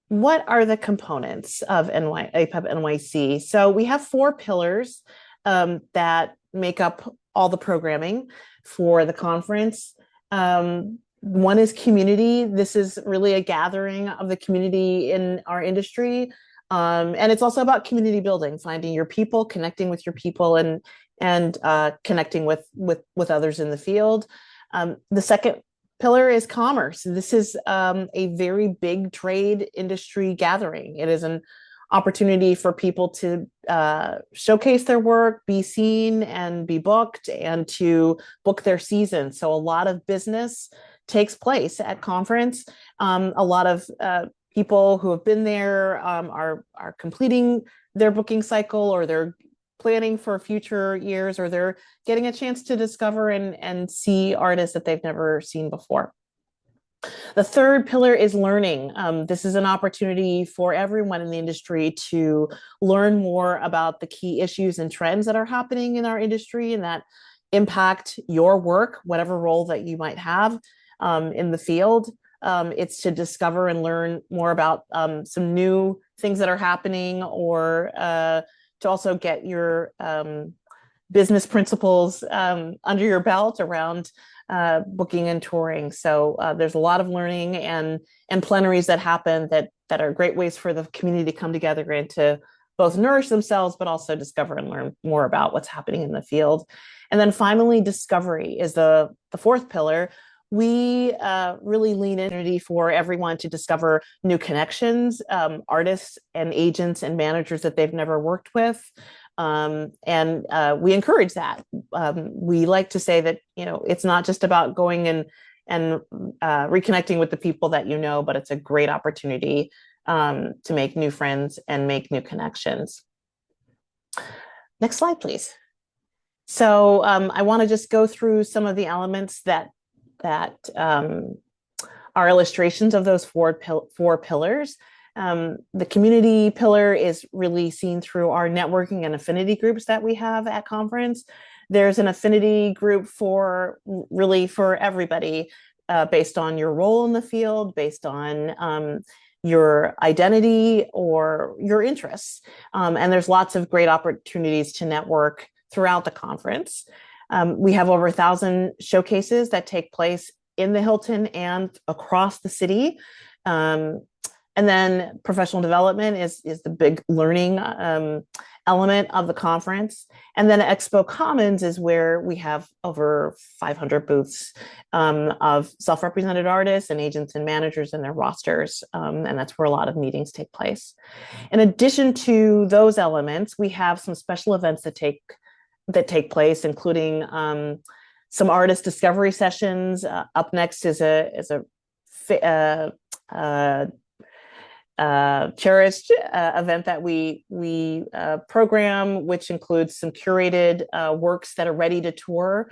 What are the components of APAP NYC? So we have four pillars that make up all the programming for the conference. One is community. This is really a gathering of the community in our industry. And it's also about community building, finding your people, connecting with your people, and connecting with others in the field. The second pillar is commerce. This is a very big trade industry gathering. It is an opportunity for people to showcase their work, be seen and be booked, and to book their season. So a lot of business takes place at conference. A lot of people who have been there are completing their booking cycle, or they're planning for future years, or they're getting a chance to discover and see artists that they've never seen before. The third pillar is learning. This is an opportunity for everyone in the industry to learn more about the key issues and trends that are happening in our industry and that impact your work, whatever role that you might have in the field. It's to discover and learn more about some new things that are happening, or to also get your business principles under your belt around booking and touring. So there's a lot of learning and plenaries that happen that are great ways for the community to come together and to both nourish themselves, but also discover and learn more about what's happening in the field. And then finally, discovery is the fourth pillar. We really lean in for everyone to discover new connections, artists and agents and managers that they've never worked with. And we encourage that. We like to say that, it's not just about going and reconnecting with the people that you know, but it's a great opportunity to make new friends and make new connections. Next slide, please. So I want to just go through some of the elements that are illustrations of those four pillars. The community pillar is really seen through our networking and affinity groups that we have at conference. There's an affinity group for everybody, based on your role in the field, based on your identity or your interests. And there's lots of great opportunities to network throughout the conference. We have over 1,000 showcases that take place in the Hilton and across the city. And then professional development is the big learning element of the conference. And then EXPO Commons is where we have over 500 booths of self-represented artists and agents and managers and their rosters. And that's where a lot of meetings take place. In addition to those elements, we have some special events that take place, including some artist discovery sessions. Up next is a cherished event that we program, which includes some curated works that are ready to tour.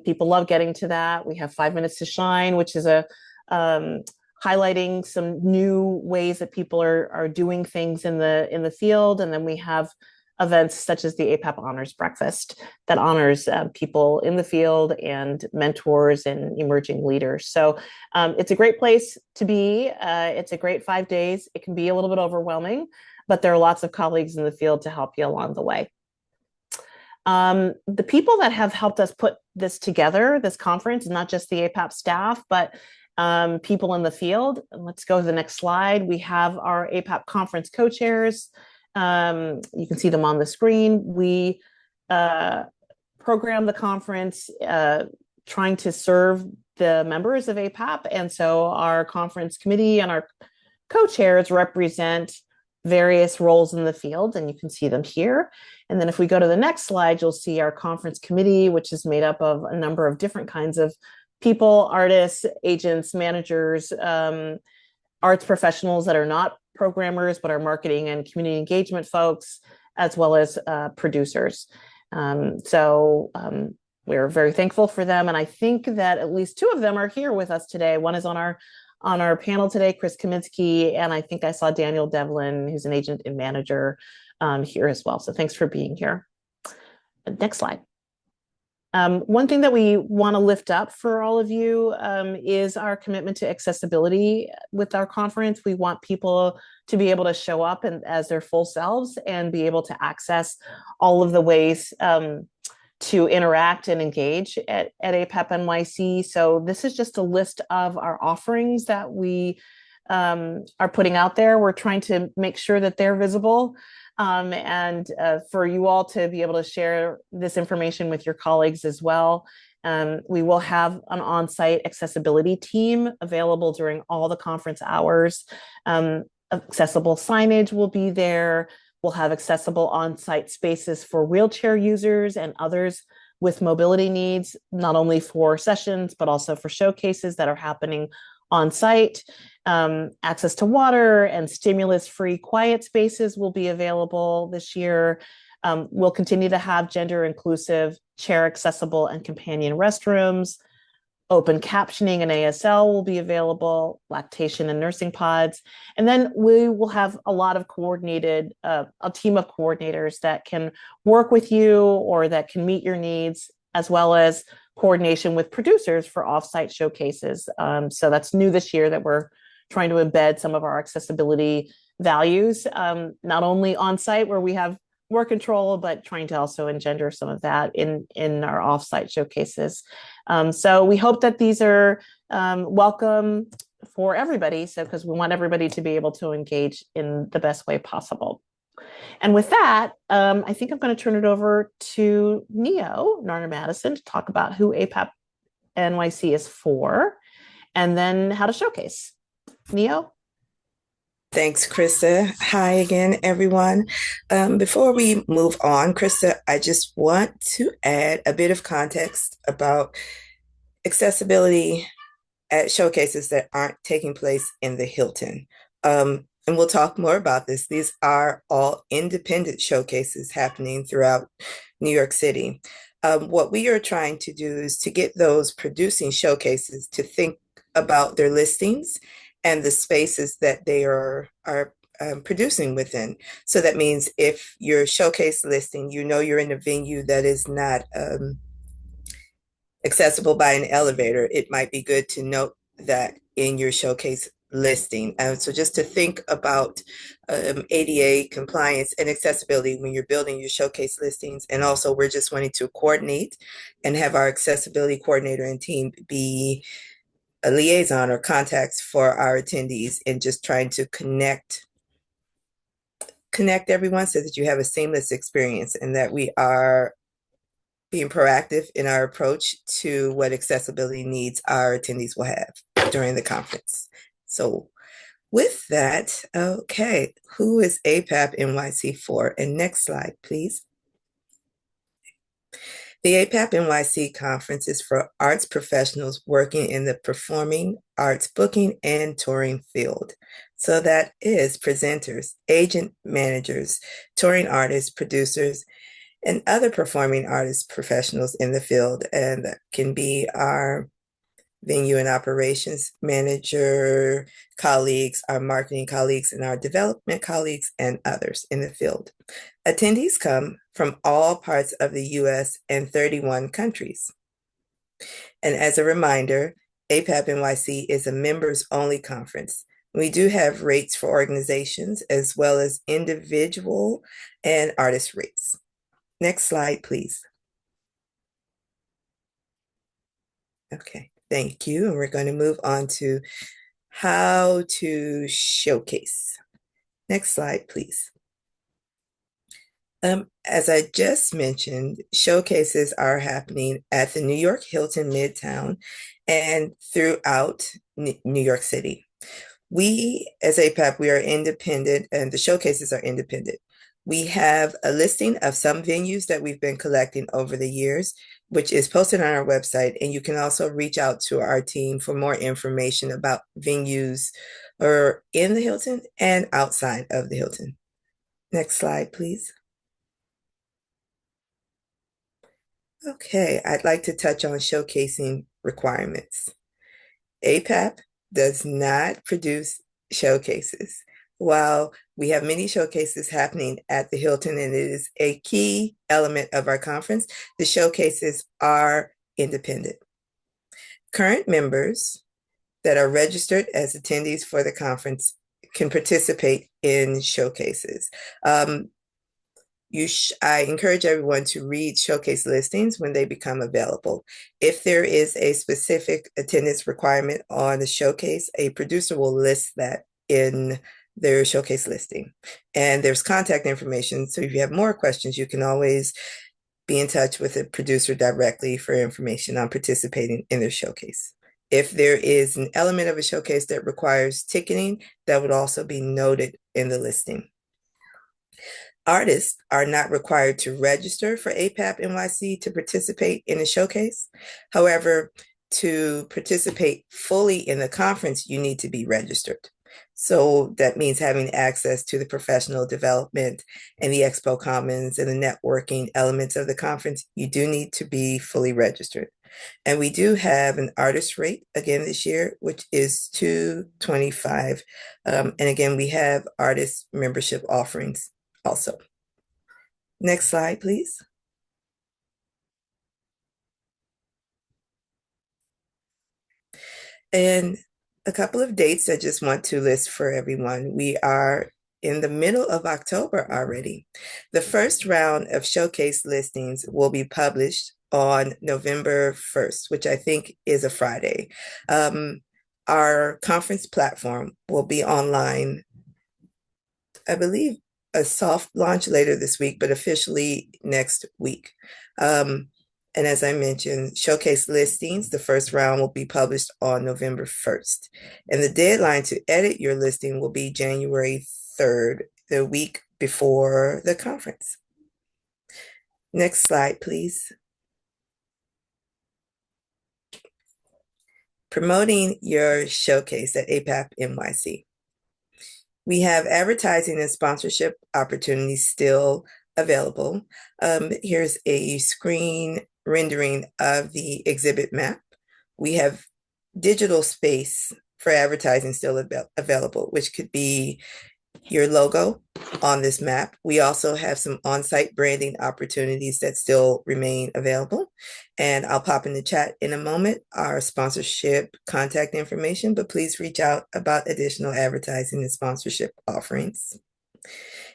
People love getting to that. We have 5 Minutes to Shine, which is highlighting some new ways that people are doing things in the field. And then we have events such as the APAP Honors Breakfast that honors people in the field and mentors and emerging leaders. So it's a great place to be. It's a great 5 days. It can be a little bit overwhelming, but there are lots of colleagues in the field to help you along the way. The people that have helped us put this together, this conference, not just the APAP staff, but people in the field. And let's go to the next slide. We have our APAP conference co-chairs. You can see them on the screen. We program the conference trying to serve the members of APAP. And so our conference committee and our co-chairs represent various roles in the field, and you can see them here. And then if we go to the next slide, you'll see our conference committee, which is made up of a number of different kinds of people, artists, agents, managers, arts professionals that are not programmers, but are marketing and community engagement folks, as well as producers. We're very thankful for them. And I think that at least 2 of them are here with us today. One is on our panel today, Chris Kaminsky, and I think I saw Daniel Devlin, who's an agent and manager here as well. So thanks for being here. Next slide. One thing that we want to lift up for all of you is our commitment to accessibility with our conference. We want people to be able to show up and as their full selves and be able to access all of the ways to interact and engage at APAP NYC. So this is just a list of our offerings that we are putting out there. We're trying to make sure that they're visible and for you all to be able to share this information with your colleagues as well. We will have an on-site accessibility team available during all the conference hours. Accessible signage will be there. We'll have accessible on-site spaces for wheelchair users and others with mobility needs, not only for sessions, but also for showcases that are happening on site. Access to water and stimulus-free quiet spaces will be available this year. We'll continue to have gender inclusive, chair accessible, and companion restrooms. Open captioning and ASL will be available, lactation and nursing pods. And then we will have a lot of coordinated, a team of coordinators that can work with you or that can meet your needs, as well as coordination with producers for offsite showcases. So that's new this year that we're trying to embed some of our accessibility values, not only on site where we have more control, but trying to also engender some of that in our offsite showcases. So we hope that these are welcome for everybody. So because we want everybody to be able to engage in the best way possible. And with that, I think I'm going to turn it over to Neo, Narner Madison, to talk about who APAP NYC is for, and then how to showcase. Neo? Thanks, Krista. Hi again, everyone. Before we move on, Krista, I just want to add a bit of context about accessibility at showcases that aren't taking place in the Hilton. And we'll talk more about this. These are all independent showcases happening throughout New York City. What we are trying to do is to get those producing showcases to think about their listings and the spaces that they are producing within. So that means if your showcase listing, you know you're in a venue that is not accessible by an elevator, it might be good to note that in your showcase listing. So just to think about ADA compliance and accessibility when you're building your showcase listings. And also we're just wanting to coordinate and have our accessibility coordinator and team be a liaison or contacts for our attendees and just trying to connect everyone so that you have a seamless experience and that we are being proactive in our approach to what accessibility needs our attendees will have during the conference. So with that, okay, who is APAP NYC for? And next slide, please. The APAP NYC conference is for arts professionals working in the performing arts booking and touring field. So that is presenters, agent managers, touring artists, producers, and other performing artists professionals in the field. And that can be our venue and operations manager colleagues, our marketing colleagues, and our development colleagues, and others in the field. Attendees come from all parts of the US and 31 countries. And as a reminder, APAP NYC is a members-only conference. We do have rates for organizations as well as individual and artist rates. Next slide, please. Okay, thank you. And we're going to move on to how to showcase. Next slide, please. As I just mentioned, showcases are happening at the New York Hilton Midtown and throughout New York City. We, as APAP, we are independent and the showcases are independent. We have a listing of some venues that we've been collecting over the years, which is posted on our website. And you can also reach out to our team for more information about venues or in the Hilton and outside of the Hilton. Next slide, please. Okay, I'd like to touch on showcasing requirements. APAP does not produce showcases. While we have many showcases happening at the Hilton, and it is a key element of our conference, the showcases are independent. Current members that are registered as attendees for the conference can participate in showcases. I encourage everyone to read showcase listings when they become available. If there is a specific attendance requirement on the showcase, a producer will list that in their showcase listing. And there's contact information. So if you have more questions, you can always be in touch with a producer directly for information on participating in their showcase. If there is an element of a showcase that requires ticketing, that would also be noted in the listing. Artists are not required to register for APAP NYC to participate in a showcase. However, to participate fully in the conference, you need to be registered. So that means having access to the professional development and the EXPO Commons and the networking elements of the conference. You do need to be fully registered. And we do have an artist rate again this year, which is $225. And again, we have artist membership offerings also. Next slide, please. And a couple of dates I just want to list for everyone. We are in the middle of October already. The first round of showcase listings will be published on November 1st, which I think is a Friday. Our conference platform will be online, I believe, a soft launch later this week, but officially next week. And as I mentioned, showcase listings, the first round will be published on November 1st. And the deadline to edit your listing will be January 3rd, the week before the conference. Next slide, please. Promoting your showcase at APAP NYC. We have advertising and sponsorship opportunities still available. Here's a screen rendering of the exhibit map. We have digital space for advertising still available, which could be your logo on this map. We also have some on-site branding opportunities that still remain available. And I'll pop in the chat in a moment our sponsorship contact information, but please reach out about additional advertising and sponsorship offerings.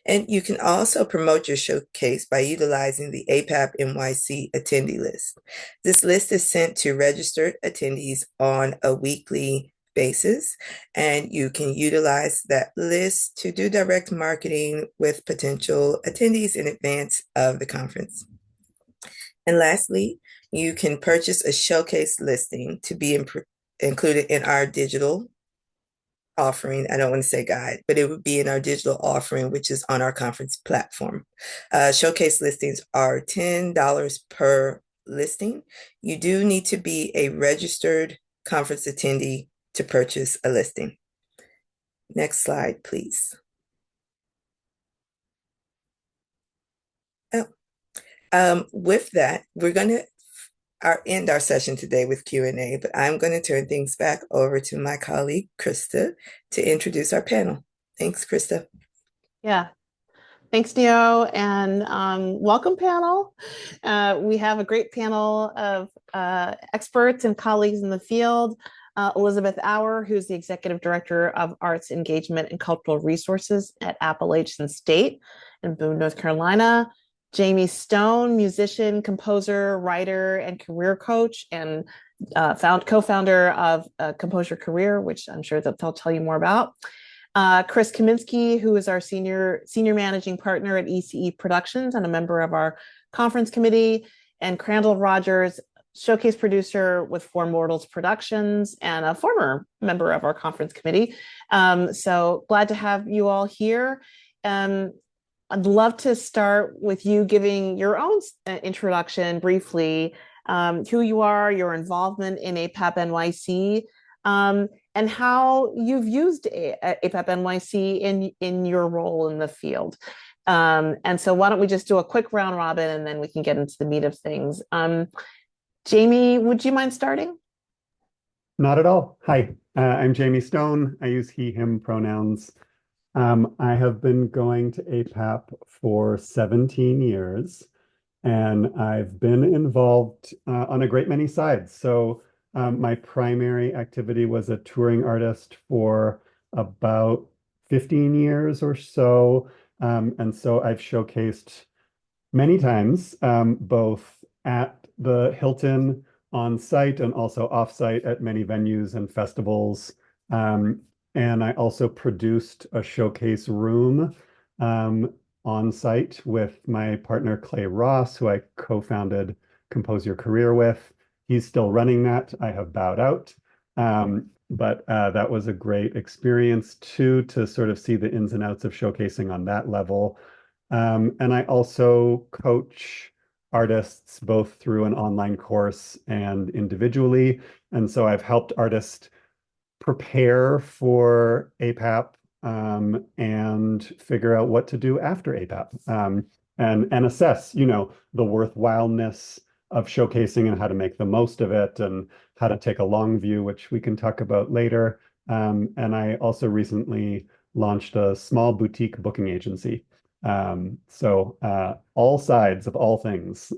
And you can also promote your showcase by utilizing the APAP NYC attendee list. This list is sent to registered attendees on a weekly basis, and you can utilize that list to do direct marketing with potential attendees in advance of the conference. And lastly, you can purchase a showcase listing to be included in our digital offering. I don't want to say guide, but it would be in our digital offering, which is on our conference platform. Showcase listings are $10 per listing. You do need to be a registered conference attendee to purchase a listing. Next slide, please. With that, we're going to end our session today with Q&A, but I'm going to turn things back over to my colleague, Krista, to introduce our panel. Thanks, Krista. Yeah. Thanks, Neo, and welcome, panel. We have a great panel of experts and colleagues in the field. Elizabeth Auer, who's the Executive Director of Arts Engagement and Cultural Resources at Appalachian State in Boone, North Carolina. Jamie Stone, musician, composer, writer, and career coach, and co-founder of Composer Career, which I'm sure that they'll tell you more about. Chris Kaminsky, who is our senior managing partner at ECE Productions and a member of our conference committee, and Crandle Rogers, showcase producer with For Mortals Productions and a former member of our conference committee. So glad to have you all here. I'd love to start with you giving your own introduction briefly, who you are, your involvement in APAP NYC, and how you've used APAP NYC in your role in the field. And so why don't we just do a quick round robin and then we can get into the meat of things. Jamie, would you mind starting? Not at all. Hi, I'm Jamie Stone. I use he, him pronouns. I have been going to APAP for 17 years, and I've been involved on a great many sides. So, my primary activity was a touring artist for about 15 years or so. And so I've showcased many times, both at the Hilton on site and also off site at many venues and festivals. Um, and I also produced a showcase room on site with my partner Clay Ross, who I co-founded Compose Your Career with. He's still running that. I have bowed out. But that was a great experience too, to sort of see the ins and outs of showcasing on that level. And I also coach artists both through an online course and individually. And so I've helped artists prepare for APAP and figure out what to do after APAP and assess, the worthwhileness of showcasing and how to make the most of it and how to take a long view, which we can talk about later. And I also recently launched a small boutique booking agency. So all sides of all things.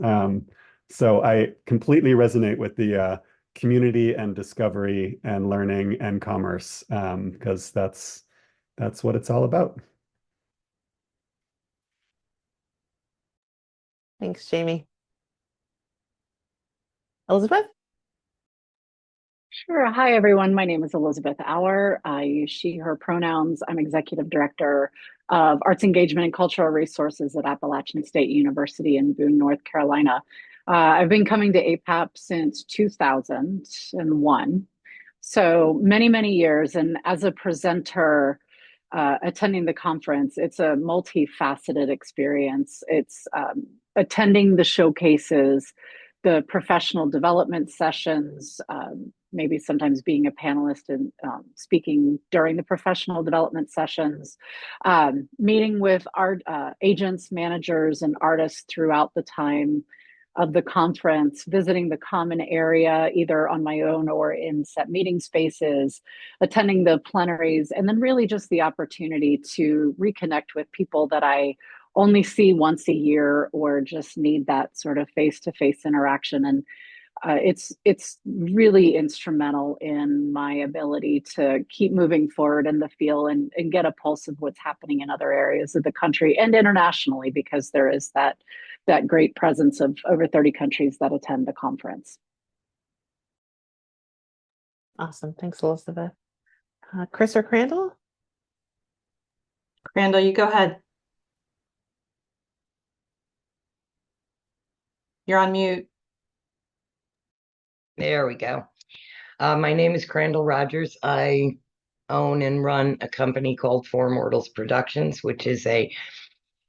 So I completely resonate with the community and discovery and learning and commerce, because that's what it's all about. Thanks, Jamie. Elizabeth? Sure. Hi, everyone. My name is Elizabeth Auer. I use she, her pronouns. I'm executive director of arts engagement and cultural resources at Appalachian State University in Boone, North Carolina. I've been coming to APAP since 2001. So many, many years. And as a presenter, attending the conference, it's a multifaceted experience. It's attending the showcases, the professional development sessions, maybe sometimes being a panelist and speaking during the professional development sessions, meeting with art agents, managers, and artists throughout the time of the conference, visiting the common area, either on my own or in set meeting spaces, attending the plenaries, and then really just the opportunity to reconnect with people that I only see once a year or just need that sort of face-to-face interaction. And it's really instrumental in my ability to keep moving forward in the field and get a pulse of what's happening in other areas of the country and internationally, because there is that great presence of over 30 countries that attend the conference. Awesome. Thanks, Elizabeth. Chris or Crandle? Crandle, you go ahead. You're on mute. There we go. My name is Crandle Rogers. I own and run a company called Four Mortals Productions, which is a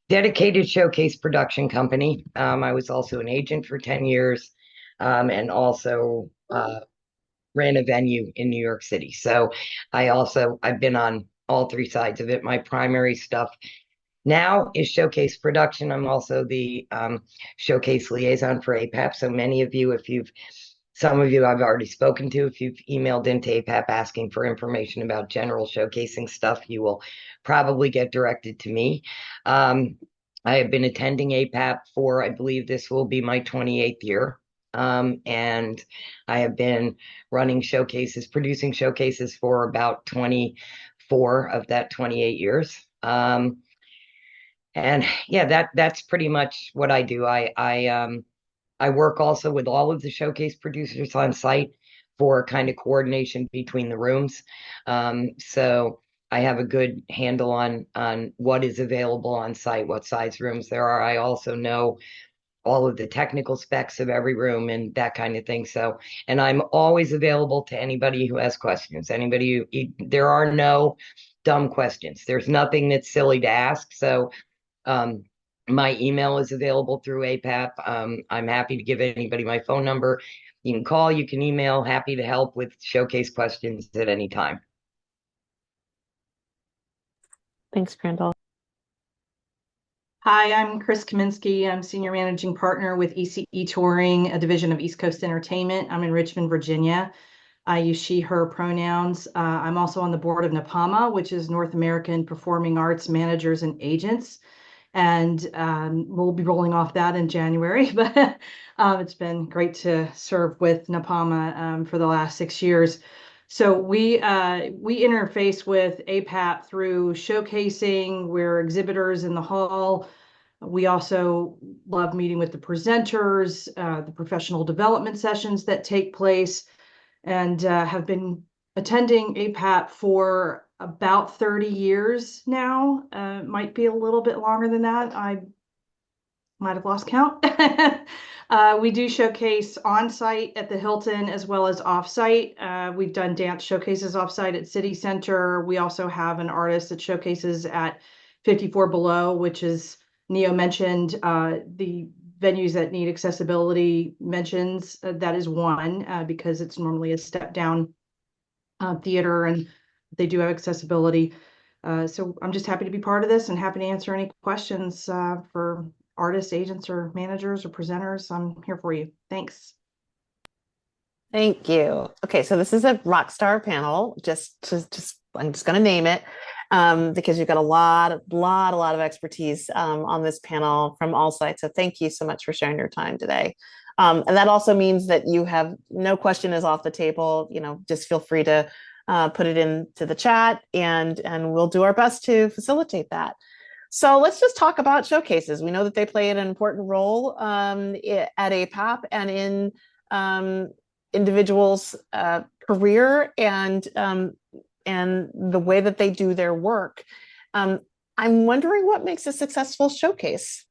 dedicated showcase production company. I was also an agent for 10 years and also ran a venue in New York City. So I've been on all three sides of it. My primary stuff now is showcase production. I'm also the showcase liaison for APAP. So many of you, some of you I've already spoken to. If you've emailed into APAP asking for information about general showcasing stuff, you will probably get directed to me. I have been attending APAP for, I believe this will be my 28th year. And I have been running showcases, producing showcases for about 24 of that 28 years. And yeah, that's pretty much what I do. I work also with all of the showcase producers on site for kind of coordination between the rooms. So I have a good handle on what is available on site, what size rooms there are. I also know all of the technical specs of every room and that kind of thing. So, and I'm always available to anybody who has questions. There are no dumb questions. There's nothing that's silly to ask. So, my email is available through APAP. I'm happy to give anybody my phone number. You can call, you can email, happy to help with showcase questions at any time. Thanks, Crandle. Hi, I'm Chris Kaminsky. I'm Senior Managing Partner with ECE Touring, a division of East Coast Entertainment. I'm in Richmond, Virginia. I use she, her pronouns. I'm also on the board of NAPAMA, which is North American Performing Arts Managers and Agents. And we'll be rolling off that in January. But it's been great to serve with NAPAMA for the last 6 years. So we interface with APAP through showcasing. We're exhibitors in the hall. We also love meeting with the presenters, the professional development sessions that take place, and have been attending APAP for about 30 years now. Might be a little bit longer than that. I might have lost count. We do showcase on-site at the Hilton as well as off-site. We've done dance showcases off-site at City Center. We also have an artist that showcases at 54 Below, which is Neo mentioned, the venues that need accessibility mentions. That is one, because it's normally a step down theater and they do have accessibility. So I'm just happy to be part of this and happy to answer any questions for artists, agents, or managers or presenters. I'm here for you. Thanks. Thank you. Okay, so this is a rockstar panel. I'm just going to name it because you've got a lot of expertise on this panel from all sides. So thank you so much for sharing your time today. And that also means that you have no question is off the table. Just feel free to put it into the chat, and we'll do our best to facilitate that. So let's just talk about showcases. We know that they play an important role at APAP and in individuals' career and the way that they do their work. I'm wondering what makes a successful showcase.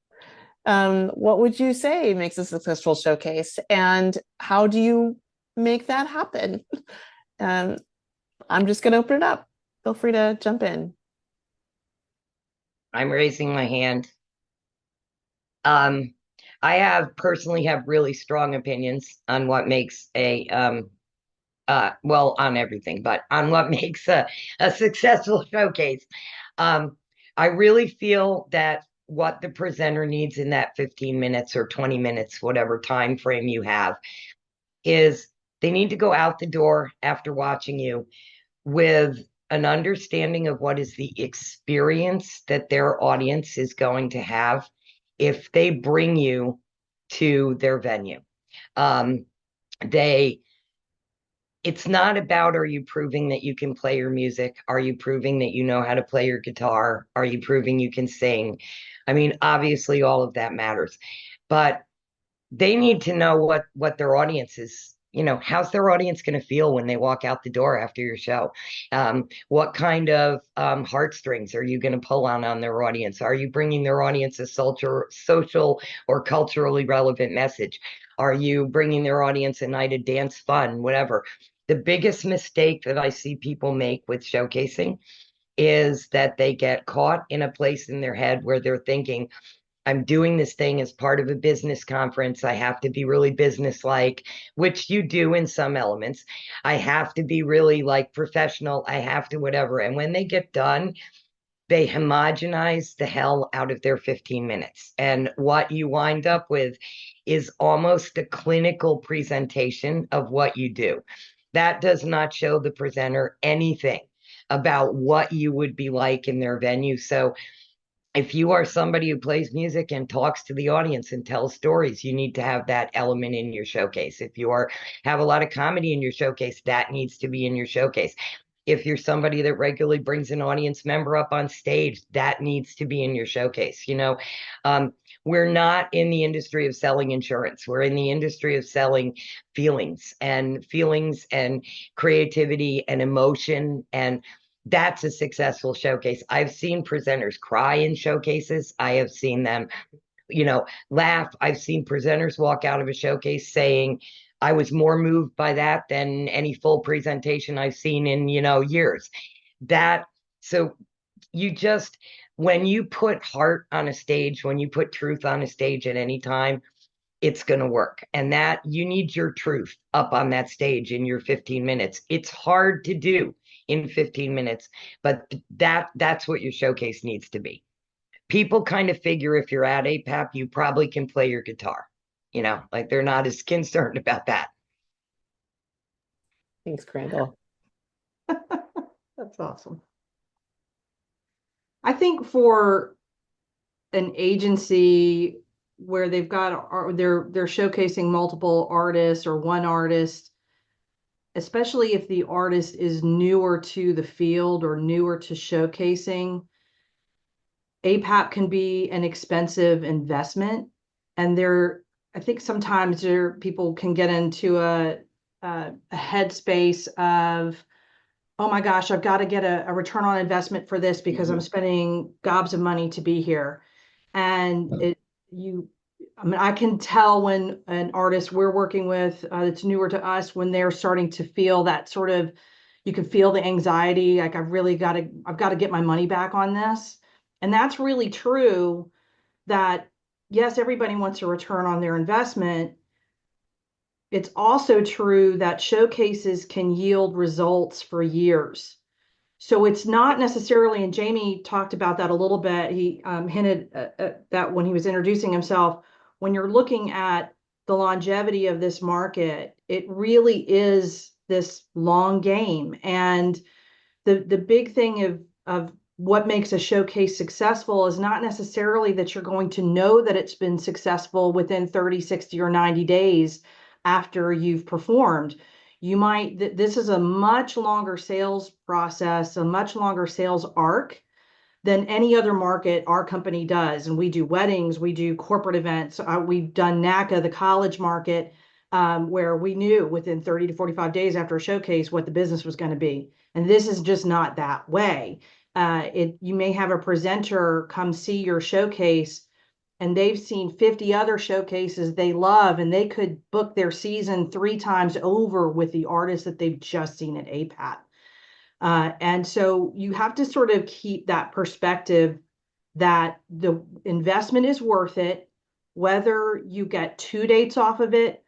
What would you say makes a successful showcase, and how do you make that happen? I'm just going to open it up. Feel free to jump in. I'm raising my hand. I personally have really strong opinions on what makes on everything, but on what makes a successful showcase. I really feel that what the presenter needs in that 15 minutes or 20 minutes, whatever time frame you have, is they need to go out the door after watching you with an understanding of what is the experience that their audience is going to have if they bring you to their venue. It's not about, are you proving that you can play your music? Are you proving that you know how to play your guitar? Are you proving you can sing? I mean, obviously all of that matters, but they need to know what their audience is. How's their audience going to feel when they walk out the door after your show? What kind of heartstrings are you going to pull on their audience? Are you bringing their audience a social or culturally relevant message? Are you bringing their audience a night of dance fun, whatever? The biggest mistake that I see people make with showcasing is that they get caught in a place in their head where they're thinking, I'm doing this thing as part of a business conference. I have to be really business-like, which you do in some elements. I have to be really professional. I have to whatever. And when they get done, they homogenize the hell out of their 15 minutes. And what you wind up with is almost a clinical presentation of what you do. That does not show the presenter anything about what you would be like in their venue. So if you are somebody who plays music and talks to the audience and tells stories, you need to have that element in your showcase. If you have a lot of comedy in your showcase, that needs to be in your showcase. If you're somebody that regularly brings an audience member up on stage, that needs to be in your showcase. We're not in the industry of selling insurance. We're in the industry of selling feelings and creativity and emotion, and that's a successful showcase. I've seen presenters cry in showcases. I have seen them, laugh. I've seen presenters walk out of a showcase saying, I was more moved by that than any full presentation I've seen in, years. When you put heart on a stage, when you put truth on a stage at any time, it's going to work. And that you need your truth up on that stage in your 15 minutes. It's hard to do in 15 minutes, but that's what your showcase needs to be. People kind of figure if you're at APAP, you probably can play your guitar. They're not as concerned about that. Thanks, Crandle. That's awesome. I think for an agency where they've got they're showcasing multiple artists or one artist, especially if the artist is newer to the field or newer to showcasing, APAP can be an expensive investment. And I think sometimes people can get into a headspace of, oh my gosh, I've got to get a return on investment for this because I'm spending gobs of money to be here. And I can tell when an artist we're working with that's newer to us, when they're starting to feel that sort of, you can feel the anxiety, like I've got to get my money back on this. And that's really true, that yes, everybody wants a return on their investment. It's also true that showcases can yield results for years. So it's not necessarily, and Jamie talked about that a little bit. He hinted at that when he was introducing himself. When you're looking at the longevity of this market, it really is this long game. And the big thing of what makes a showcase successful is not necessarily that you're going to know that it's been successful within 30, 60, or 90 days after you've performed. This is a much longer sales process, a much longer sales arc than any other market our company does. And we do weddings, we do corporate events. We've done NACA, the college market, where we knew within 30 to 45 days after a showcase what the business was going to be. And this is just not that way. You may have a presenter come see your showcase and they've seen 50 other showcases they love, and they could book their season 3 times over with the artist that they've just seen at APAP. And so you have to sort of keep that perspective that the investment is worth it, whether you get 2 dates off of it,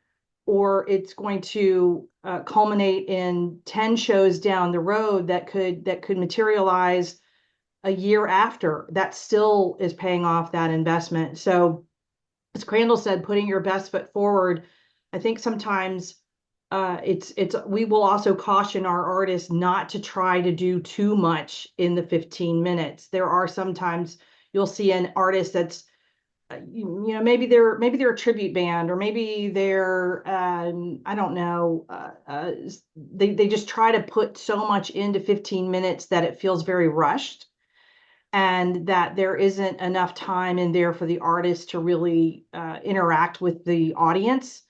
or it's going to culminate in 10 shows down the road that could materialize a year after. That still is paying off that investment. So as Crandle said, putting your best foot forward. I think sometimes we will also caution our artists not to try to do too much in the 15 minutes. There are sometimes you'll see an artist that's maybe they're a tribute band, or maybe they're I don't know, they just try to put so much into 15 minutes that it feels very rushed, and that there isn't enough time in there for the artist to really interact with the audience,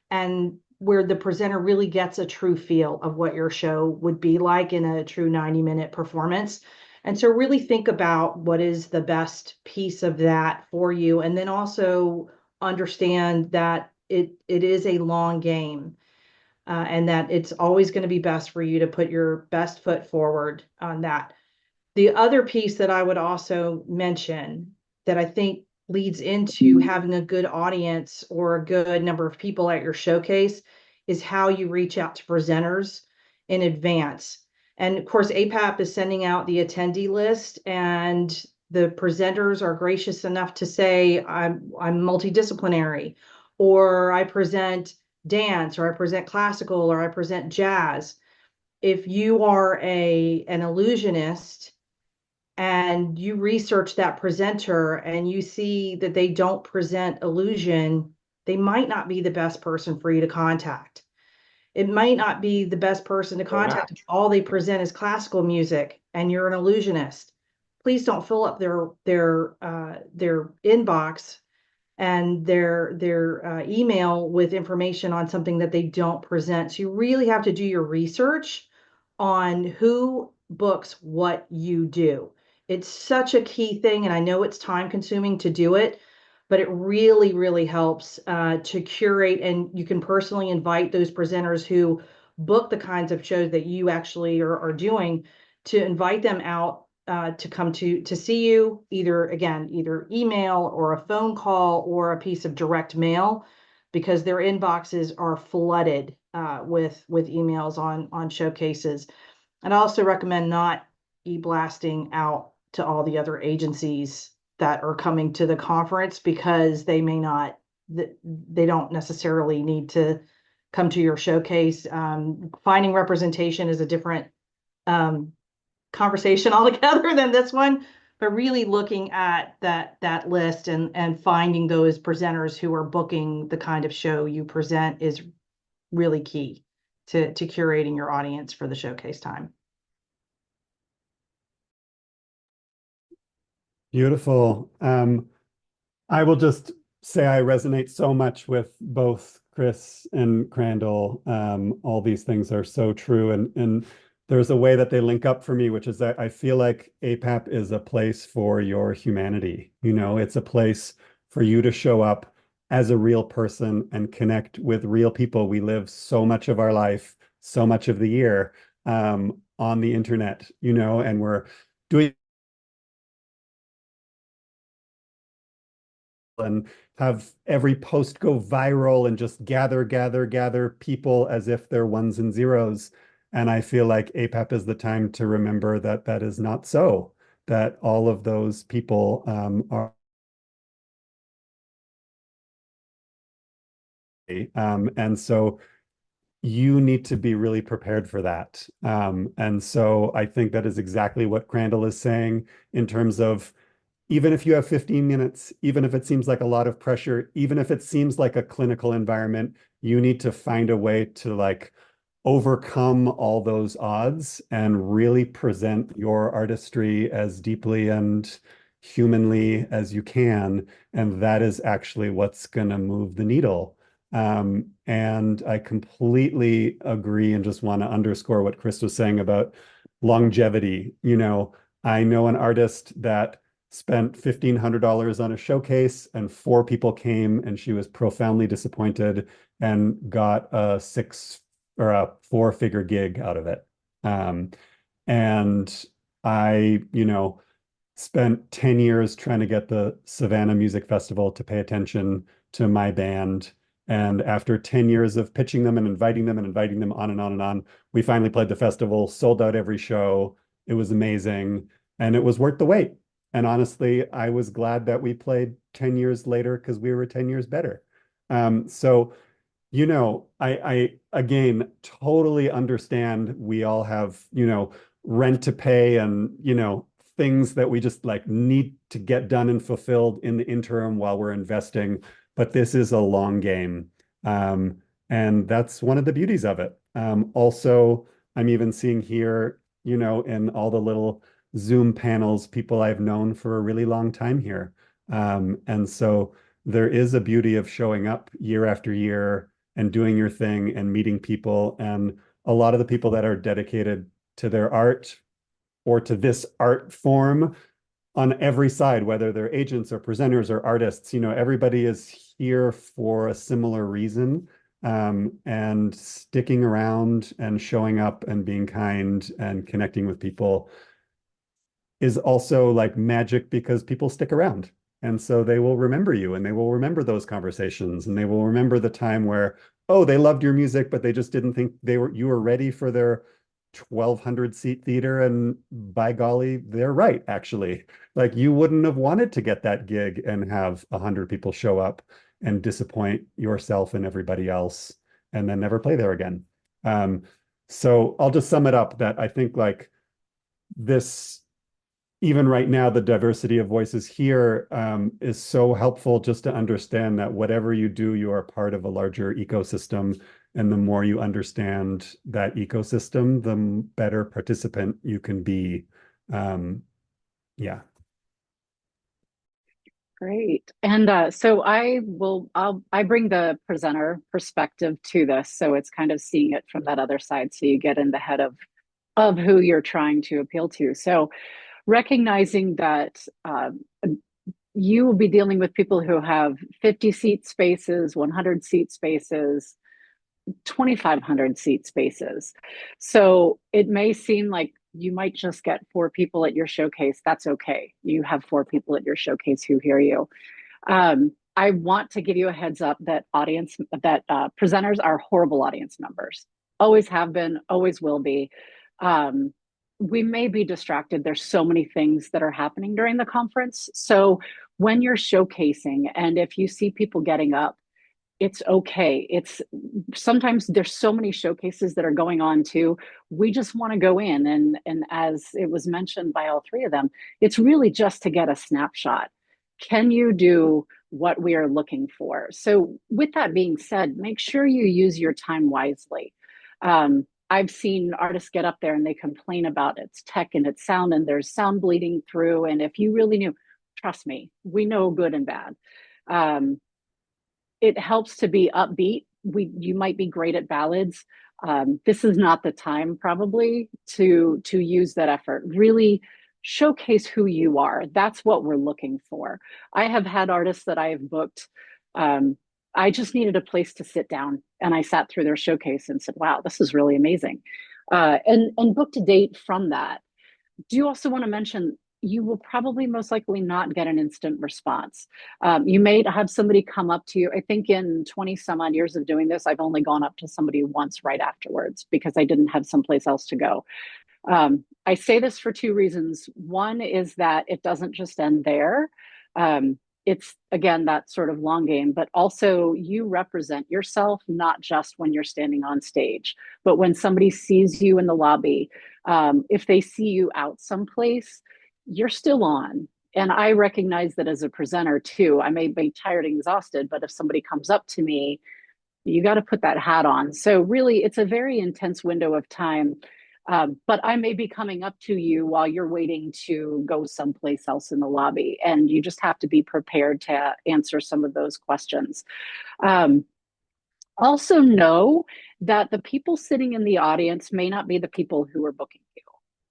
and where the presenter really gets a true feel of what your show would be like in a true 90-minute performance. And so really think about what is the best piece of that for you. And then also understand that it is a long game, and that it's always going to be best for you to put your best foot forward on that. The other piece that I would also mention that I think leads into having a good audience or a good number of people at your showcase is how you reach out to presenters in advance. And of course, APAP is sending out the attendee list, and the presenters are gracious enough to say, I'm multidisciplinary, or I present dance, or I present classical, or I present jazz. If you are an illusionist and you research that presenter and you see that they don't present illusion, they might not be the best person for you to contact. It might not be the best person to contact if all they present is classical music and you're an illusionist. Please don't fill up their inbox and their email with information on something that they don't present. So you really have to do your research on who books what you do. It's such a key thing, and I know it's time consuming to do it, but it really, really helps to curate, and you can personally invite those presenters who book the kinds of shows that you actually are doing, to invite them out to come to see you, either email or a phone call or a piece of direct mail, because their inboxes are flooded with emails on showcases. And I also recommend not e-blasting out to all the other agencies that are coming to the conference, because they don't necessarily need to come to your showcase. Finding representation is a different conversation altogether than this one, but really looking at that list and finding those presenters who are booking the kind of show you present is really key to curating your audience for the showcase time. Beautiful. I will just say I resonate so much with both Chris and Crandle. All these things are so true. And there's a way that they link up for me, which is that I feel like APAP is a place for your humanity. You know, it's a place for you to show up as a real person and connect with real people. We live so much of our life, so much of the year on the internet, you know, and we're doing and have every post go viral and just gather people as if they're ones and zeros. And I feel like APAP is the time to remember that that is not so, that all of those people are. And so you need to be really prepared for that. And so I think that is exactly what Crandle is saying in terms of even if you have 15 minutes, even if it seems like a lot of pressure, even if it seems like a clinical environment, you need to find a way to like overcome all those odds and really present your artistry as deeply and humanly as you can. And that is actually what's going to move the needle. And I completely agree and just want to underscore what Chris was saying about longevity. You know, I know an artist that spent $1,500 on a showcase and 4 people came and she was profoundly disappointed and got a 4-figure gig out of it. And I, you know, spent 10 years trying to get the Savannah Music Festival to pay attention to my band. And after 10 years of pitching them and inviting them on and on and on, we finally played the festival, sold out every show. It was amazing. And it was worth the wait. And honestly, I was glad that we played 10 years later because we were 10 years better. So, you know, I again totally understand we all have, you know, rent to pay and, you know, things that we just like need to get done and fulfilled in the interim while we're investing. But this is a long game. And that's one of the beauties of it. Also, I'm even seeing here, you know, in all the little Zoom panels, people I've known for a really long time here. And so there is a beauty of showing up year after year and doing your thing and meeting people. And a lot of the people that are dedicated to their art or to this art form on every side, whether they're agents or presenters or artists, you know, everybody is here for a similar reason. And sticking around and showing up and being kind and connecting with people is also like magic because people stick around. And so they will remember you and they will remember those conversations and they will remember the time where, oh, they loved your music, but they just didn't think you were ready for their 1,200 seat theater. And by golly, they're right, actually. Like you wouldn't have wanted to get that gig and have 100 people show up and disappoint yourself and everybody else and then never play there again. So I'll just sum it up that I think like this, even right now, the diversity of voices here is so helpful just to understand that whatever you do, you are part of a larger ecosystem. And the more you understand that ecosystem, the better participant you can be. Yeah. Great. And so I bring the presenter perspective to this. So it's kind of seeing it from that other side. So you get in the head of who you're trying to appeal to. So recognizing that you will be dealing with people who have 50 seat spaces, 100 seat spaces, 2,500 seat spaces. So it may seem like you might just get 4 people at your showcase. That's okay. You have 4 people at your showcase who hear you. I want to give you a heads up that presenters are horrible audience members. Always have been, always will be. We may be distracted. There's so many things that are happening during the conference. So when you're showcasing, and if you see people getting up, it's okay. It's sometimes there's so many showcases that are going on too. We just want to go in and as it was mentioned by all three of them, it's really just to get a snapshot. Can you do what we are looking for? So with that being said, make sure you use your time wisely. I've seen artists get up there and they complain about its tech and its sound, and there's sound bleeding through. And if you really knew, trust me, we know good and bad. Um, it helps to be upbeat. You might be great at ballads. This is not the time probably to use that effort. Really showcase who you are. That's what we're looking for. I have had artists that I have booked. I just needed a place to sit down, and I sat through their showcase and said, "Wow, this is really amazing," and booked a date from that. Do you also want to mention you will probably most likely not get an instant response. You may have somebody come up to you. I think in 20 some odd years of doing this, I've only gone up to somebody once right afterwards because I didn't have someplace else to go. I say this for two reasons. One is that it doesn't just end there. It's again that sort of long game, but also you represent yourself not just when you're standing on stage, but when somebody sees you in the lobby. If they see you out someplace, you're still on. And I recognize that as a presenter too. I may be tired and exhausted, but if somebody comes up to me, you got to put that hat on. So really, it's a very intense window of time. But I may be coming up to you while you're waiting to go someplace else in the lobby. And you just have to be prepared to answer some of those questions. Also know that the people sitting in the audience may not be the people who are booking you,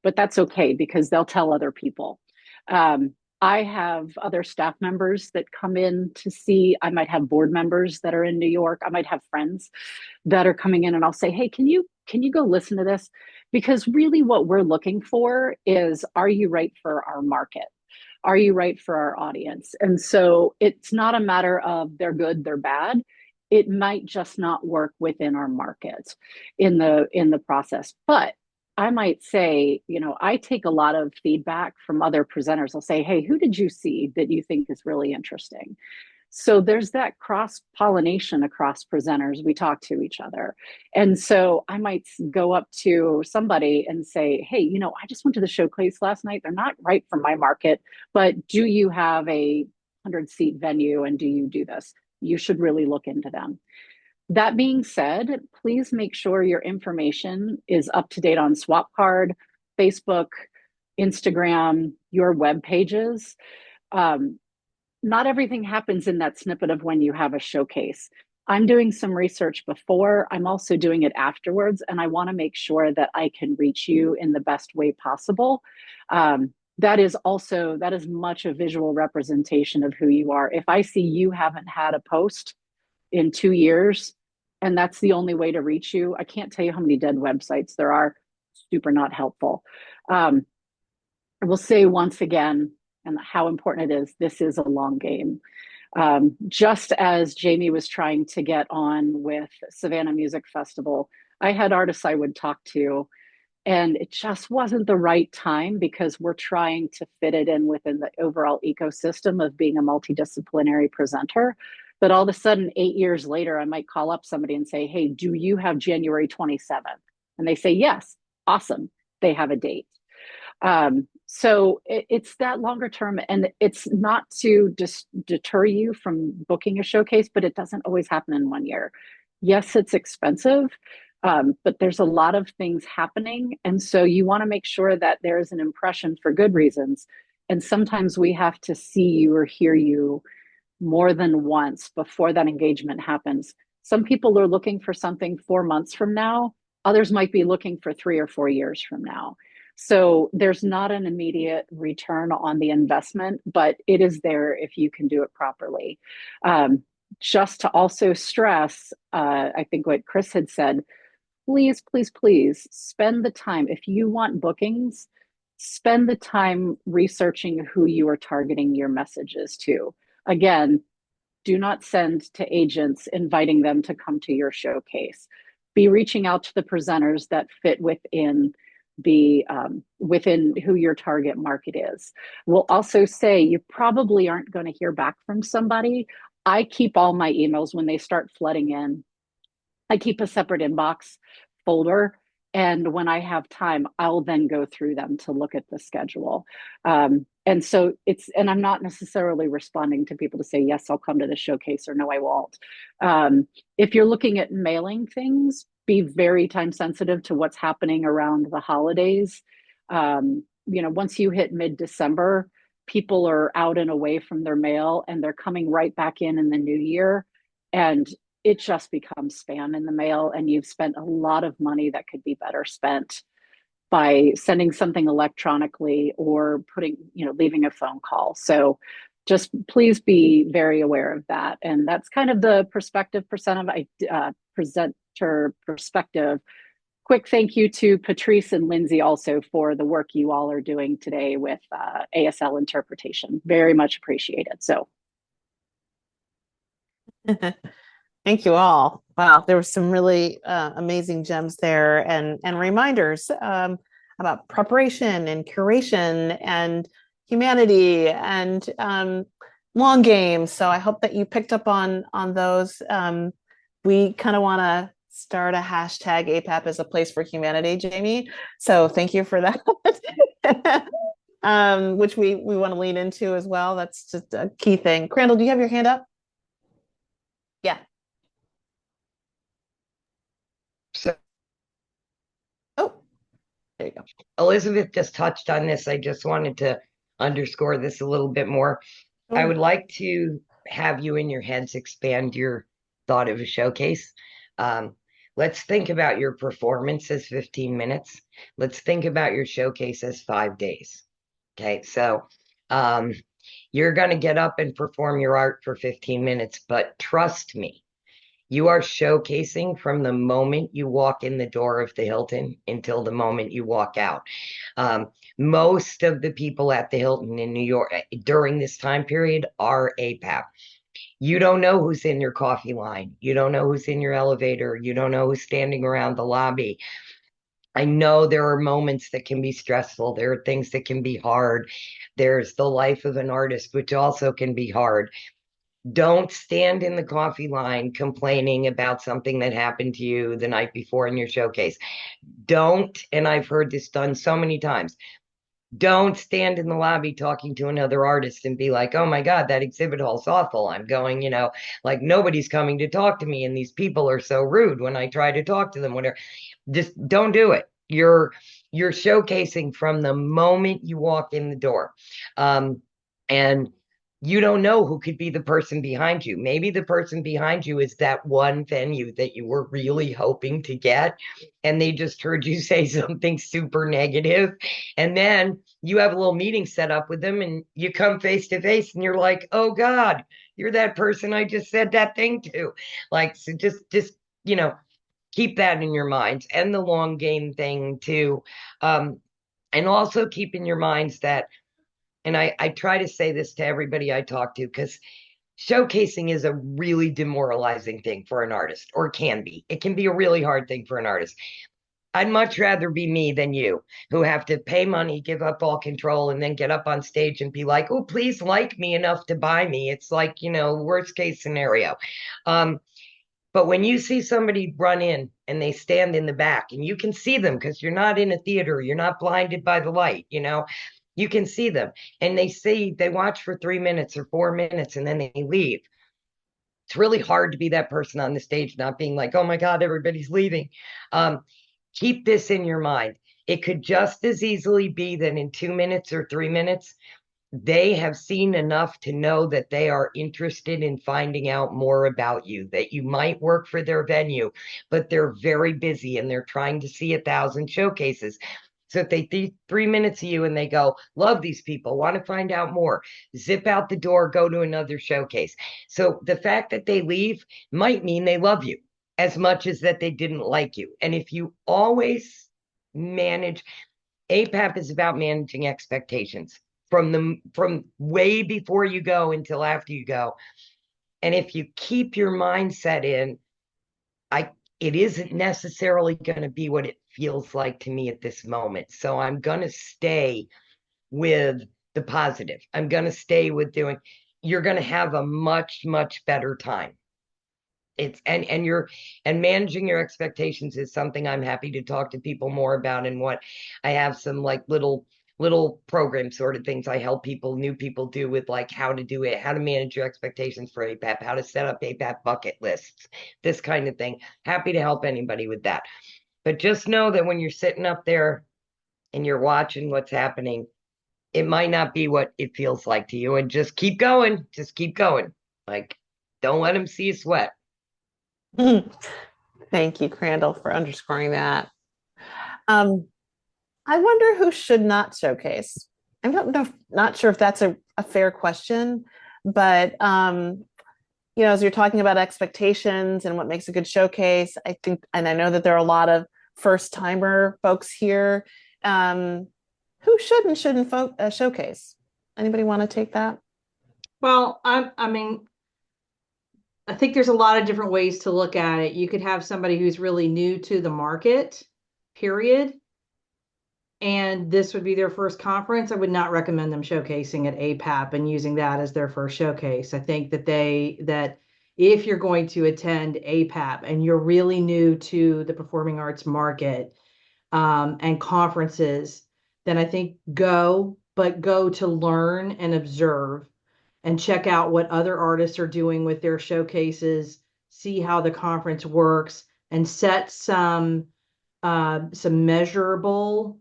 but that's okay because they'll tell other people. I have other staff members that come in to see. I might have board members that are in New York. I might have friends that are coming in, and I'll say, "Hey, can you go listen to this?" Because really, what we're looking for is, are you right for our market? Are you right for our audience? And so it's not a matter of they're good, they're bad. It might just not work within our market in the process, but I might say, I take a lot of feedback from other presenters. I'll say, "Hey, who did you see that you think is really interesting?" So there's that cross pollination across presenters. We talk to each other. And so I might go up to somebody and say, "Hey, I just went to the showcase last night. They're not right for my market, but do you have a 100-seat venue and do you do this? You should really look into them." That being said, please make sure your information is up to date on Swapcard, Facebook, Instagram, your web pages. Not everything happens in that snippet of when you have a showcase. I'm doing some research before, I'm also doing it afterwards, and I want to make sure that I can reach you in the best way possible. That is much a visual representation of who you are. If I see you haven't had a post in 2 years, and that's the only way to reach you, I can't tell you how many dead websites there are. Super not helpful. I will say once again, and how important it is, this is a long game. Just as Jamie was trying to get on with Savannah Music Festival, I had artists I would talk to, and it just wasn't the right time because we're trying to fit it in within the overall ecosystem of being a multidisciplinary presenter. But all of a sudden, 8 years later, I might call up somebody and say, "Hey, do you have January 27th?" And they say, "Yes." Awesome. They have a date. So it's that longer term, and it's not to deter you from booking a showcase, but it doesn't always happen in 1 year. Yes, it's expensive, but there's a lot of things happening. And so you want to make sure that there is an impression for good reasons. And sometimes we have to see you or hear you more than once before that engagement happens. Some people are looking for something 4 months from now. Others might be looking for 3 or 4 years from now. So there's not an immediate return on the investment, but it is there if you can do it properly. Just to also stress, I think what Chris had said, please, please, please spend the time. If you want bookings, spend the time researching who you are targeting your messages to. Again, do not send to agents inviting them to come to your showcase. Be reaching out to the presenters that fit within within who your target market is. We'll also say you probably aren't going to hear back from somebody I keep all my emails when they start flooding in. I keep a separate inbox folder. And when I have time, I'll then go through them to look at the schedule. And so and I'm not necessarily responding to people to say, yes, I'll come to the showcase or no, I won't. If you're looking at mailing things, be very time sensitive to what's happening around the holidays. Once you hit mid-December, people are out and away from their mail and they're coming right back in the new year. And it just becomes spam in the mail, and you've spent a lot of money that could be better spent by sending something electronically or leaving a phone call. So just please be very aware of that. And that's kind of the presenter perspective. Quick thank you to Patrice and Lindsay also for the work you all are doing today with ASL interpretation. Very much appreciated. So. Thank you all. Wow, there were some really amazing gems there and reminders about preparation and curation and humanity and long games. So I hope that you picked up on those. We kind of want to start a hashtag APAP as a place for humanity, Jamie. So thank you for that. Which we want to lean into as well. That's just a key thing. Crandle, do you have your hand up? Yeah. So, oh, there you go. Elizabeth just touched on this. I just wanted to underscore this a little bit more. I would like to have you in your heads expand your thought of a showcase. Let's think about your performance as 15 minutes. Let's think about your showcase as 5 days. Okay, so you're going to get up and perform your art for 15 minutes, but trust me, you are showcasing from the moment you walk in the door of the Hilton until the moment you walk out. Most of the people at the Hilton in New York during this time period are APAP. You don't know who's in your coffee line. You don't know who's in your elevator. You don't know who's standing around the lobby. I know there are moments that can be stressful. There are things that can be hard. There's the life of an artist, which also can be hard. Don't stand in the coffee line complaining about something that happened to you the night before in your showcase. Don't, and I've heard this done so many times, don't stand in the lobby talking to another artist and be like, oh my God, that exhibit hall's awful. I'm going, like nobody's coming to talk to me. And these people are so rude when I try to talk to them, whatever. Just don't do it. You're showcasing from the moment you walk in the door. And you don't know who could be the person behind you. Maybe the person behind you is that one venue that you were really hoping to get, and they just heard you say something super negative. And then you have a little meeting set up with them, and you come face to face, and you're like, oh God, you're that person I just said that thing to. Like, so just keep that in your minds, and the long game thing too. And also keep in your minds that, and I try to say this to everybody I talk to, because showcasing is a really demoralizing thing for an artist, or can be. It can be a really hard thing for an artist. I'd much rather be me than you, who have to pay money, give up all control, and then get up on stage and be like, oh, please like me enough to buy me. It's like, worst case scenario. But when you see somebody run in and they stand in the back, and you can see them because you're not in a theater, you're not blinded by the light, you can see them, and they watch for 3 minutes or 4 minutes and then they leave. It's really hard to be that person on the stage, not being like, oh my God, everybody's leaving. Keep this in your mind. It could just as easily be that in 2 minutes or 3 minutes, they have seen enough to know that they are interested in finding out more about you, that you might work for their venue, but they're very busy and they're trying to see 1,000 showcases. So if they see 3 minutes of you and they go, love these people, want to find out more, zip out the door, go to another showcase. So the fact that they leave might mean they love you as much as that they didn't like you. And if you always manage, APAP is about managing expectations from way before you go until after you go. And if you keep your mindset in, it isn't necessarily going to be what it feels like to me at this moment. So I'm going to stay with the positive. I'm going to stay with doing, you're going to have a much, much better time. It's and managing your expectations is something I'm happy to talk to people more about, and what I have some like little program sort of things I help people, new people do with, like how to do it, how to manage your expectations for APAP, how to set up APAP bucket lists, this kind of thing. Happy to help anybody with that. But just know that when you're sitting up there and you're watching what's happening, it might not be what it feels like to you, and just keep going. Just keep going. Like, don't let them see you sweat. Thank you, Crandle, for underscoring that. I wonder who should not showcase. I'm not sure if that's a fair question, but as you're talking about expectations and what makes a good showcase, I think, and I know that there are a lot of first-timer folks here. Who should and shouldn't showcase? Anybody want to take that? Well, I mean, I think there's a lot of different ways to look at it. You could have somebody who's really new to the market, period, and this would be their first conference. I would not recommend them showcasing at APAP and using that as their first showcase. I think that if you're going to attend APAP and you're really new to the performing arts market and conferences, then I think go to learn and observe and check out what other artists are doing with their showcases, see how the conference works, and set some measurable,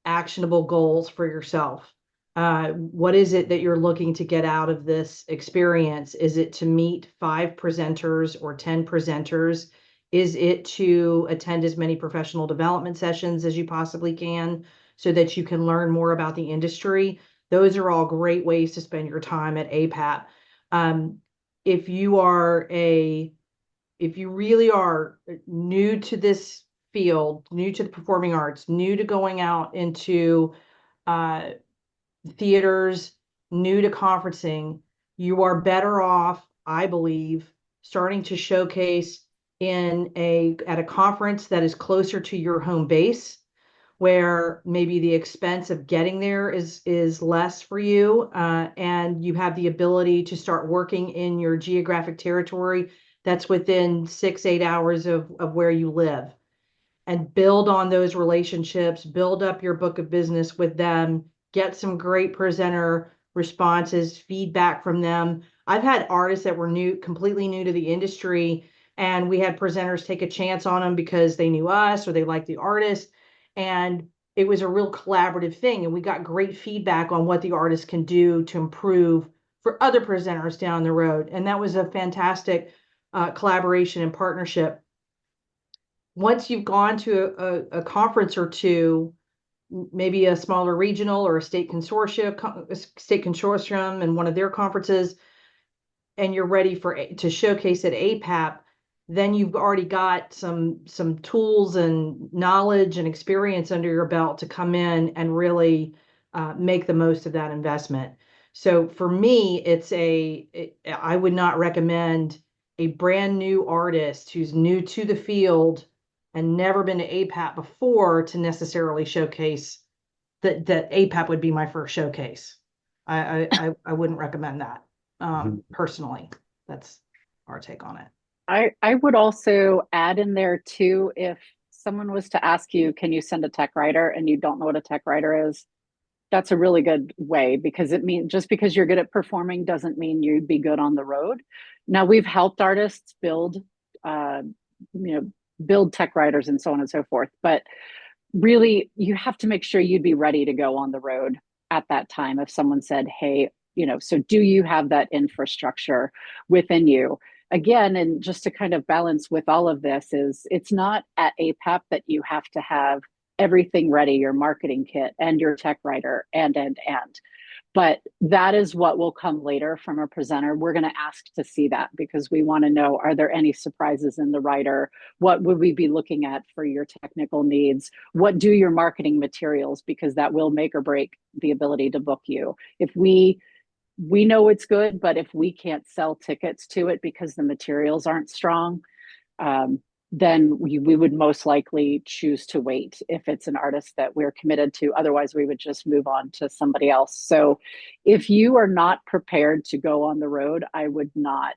actionable goals for yourself. What is it that you're looking to get out of this experience? Is it to meet 5 presenters or 10 presenters? Is it to attend as many professional development sessions as you possibly can so that you can learn more about the industry? Those are all great ways to spend your time at APAP. If you really are new to this field, new to the performing arts, new to going out into theaters, new to conferencing, you are better off, I believe, starting to showcase at a conference that is closer to your home base, where maybe the expense of getting there is less for you, and you have the ability to start working in your geographic territory that's within 6-8 hours of where you live, and build on those relationships, build up your book of business with them, get some great presenter responses, feedback from them. I've had artists that were completely new to the industry, and we had presenters take a chance on them because they knew us or they liked the artist. And it was a real collaborative thing. And we got great feedback on what the artist can do to improve for other presenters down the road. And that was a fantastic collaboration and partnership. Once you've gone to a conference or two, maybe a smaller regional or a state consortium and one of their conferences, and you're ready to showcase at APAP, then you've already got some tools and knowledge and experience under your belt to come in and really make the most of that investment. So for me, I would not recommend a brand new artist who's new to the field and never been to APAP before to necessarily showcase that APAP would be my first showcase. I wouldn't recommend that personally. That's our take on it. I would also add in there too, if someone was to ask you, can you send a tech writer, and you don't know what a tech writer is, that's a really good way, because it means just because you're good at performing doesn't mean you'd be good on the road. Now, we've helped artists build tech writers and so on and so forth, but really you have to make sure you'd be ready to go on the road at that time. If someone said, hey, so do you have that infrastructure within you? Again, and just to kind of balance with all of this, is it's not at APAP that you have to have everything ready, your marketing kit and your tech writer and. But that is what will come later from a presenter. We're going to ask to see that because we want to know, are there any surprises in the writer? What would we be looking at for your technical needs? What do your marketing materials? Because that will make or break the ability to book you. If we know it's good, but if we can't sell tickets to it because the materials aren't strong, then we would most likely choose to wait if it's an artist that we're committed to. Otherwise, we would just move on to somebody else. So if you are not prepared to go on the road, I would not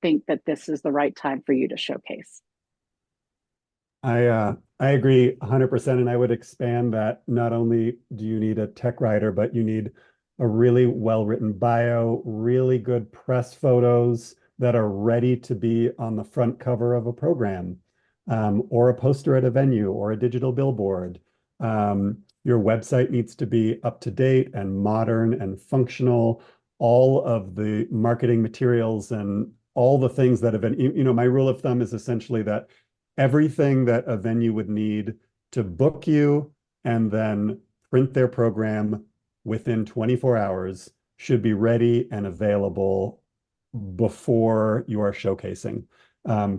think that this is the right time for you to showcase. I agree 100%, and I would expand that. Not only do you need a tech writer, but you need a really well-written bio, really good press photos that are ready to be on the front cover of a program, or a poster at a venue, or a digital billboard. Your website needs to be up to date and modern and functional. All of the marketing materials and all the things that have been, my rule of thumb is essentially that everything that a venue would need to book you and then print their program within 24 hours should be ready and available before you are showcasing.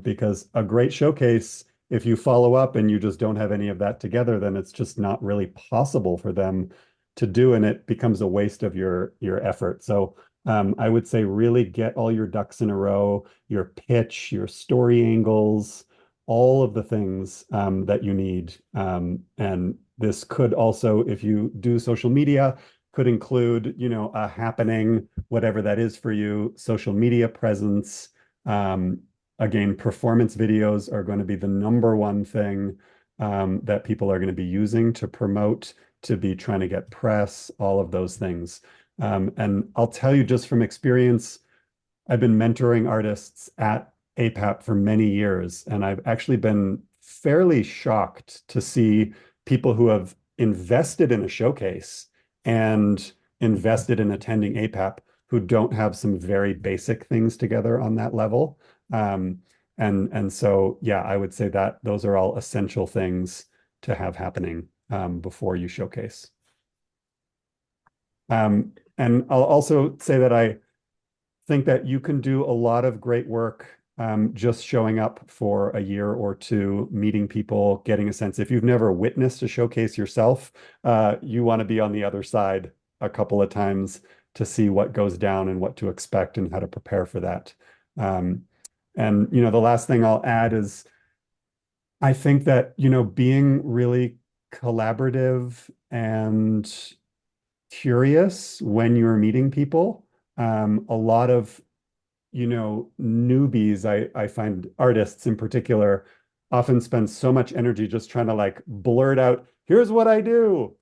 Because a great showcase, if you follow up and you just don't have any of that together, then it's just not really possible for them to do, and it becomes a waste of your effort. So I would say really get all your ducks in a row, your pitch, your story angles, all of the things that you need. And this could also, if you do social media, could include, a happening, whatever that is for you, social media presence. Again, performance videos are going to be the number one thing that people are going to be using to promote, to be trying to get press, all of those things. And I'll tell you just from experience, I've been mentoring artists at APAP for many years, and I've actually been fairly shocked to see people who have invested in a showcase and invested in attending APAP who don't have some very basic things together on that level. And so, yeah, I would say that those are all essential things to have happening before you showcase. And I'll also say that I think that you can do a lot of great work just showing up for a year or two, meeting people, getting a sense. If you've never witnessed a showcase yourself, you want to be on the other side a couple of times to see what goes down and what to expect and how to prepare for that. And the last thing I'll add is I think that, being really collaborative and curious when you're meeting people. A lot of, newbies, I find artists in particular often spend so much energy just trying to like blurt out, here's what I do,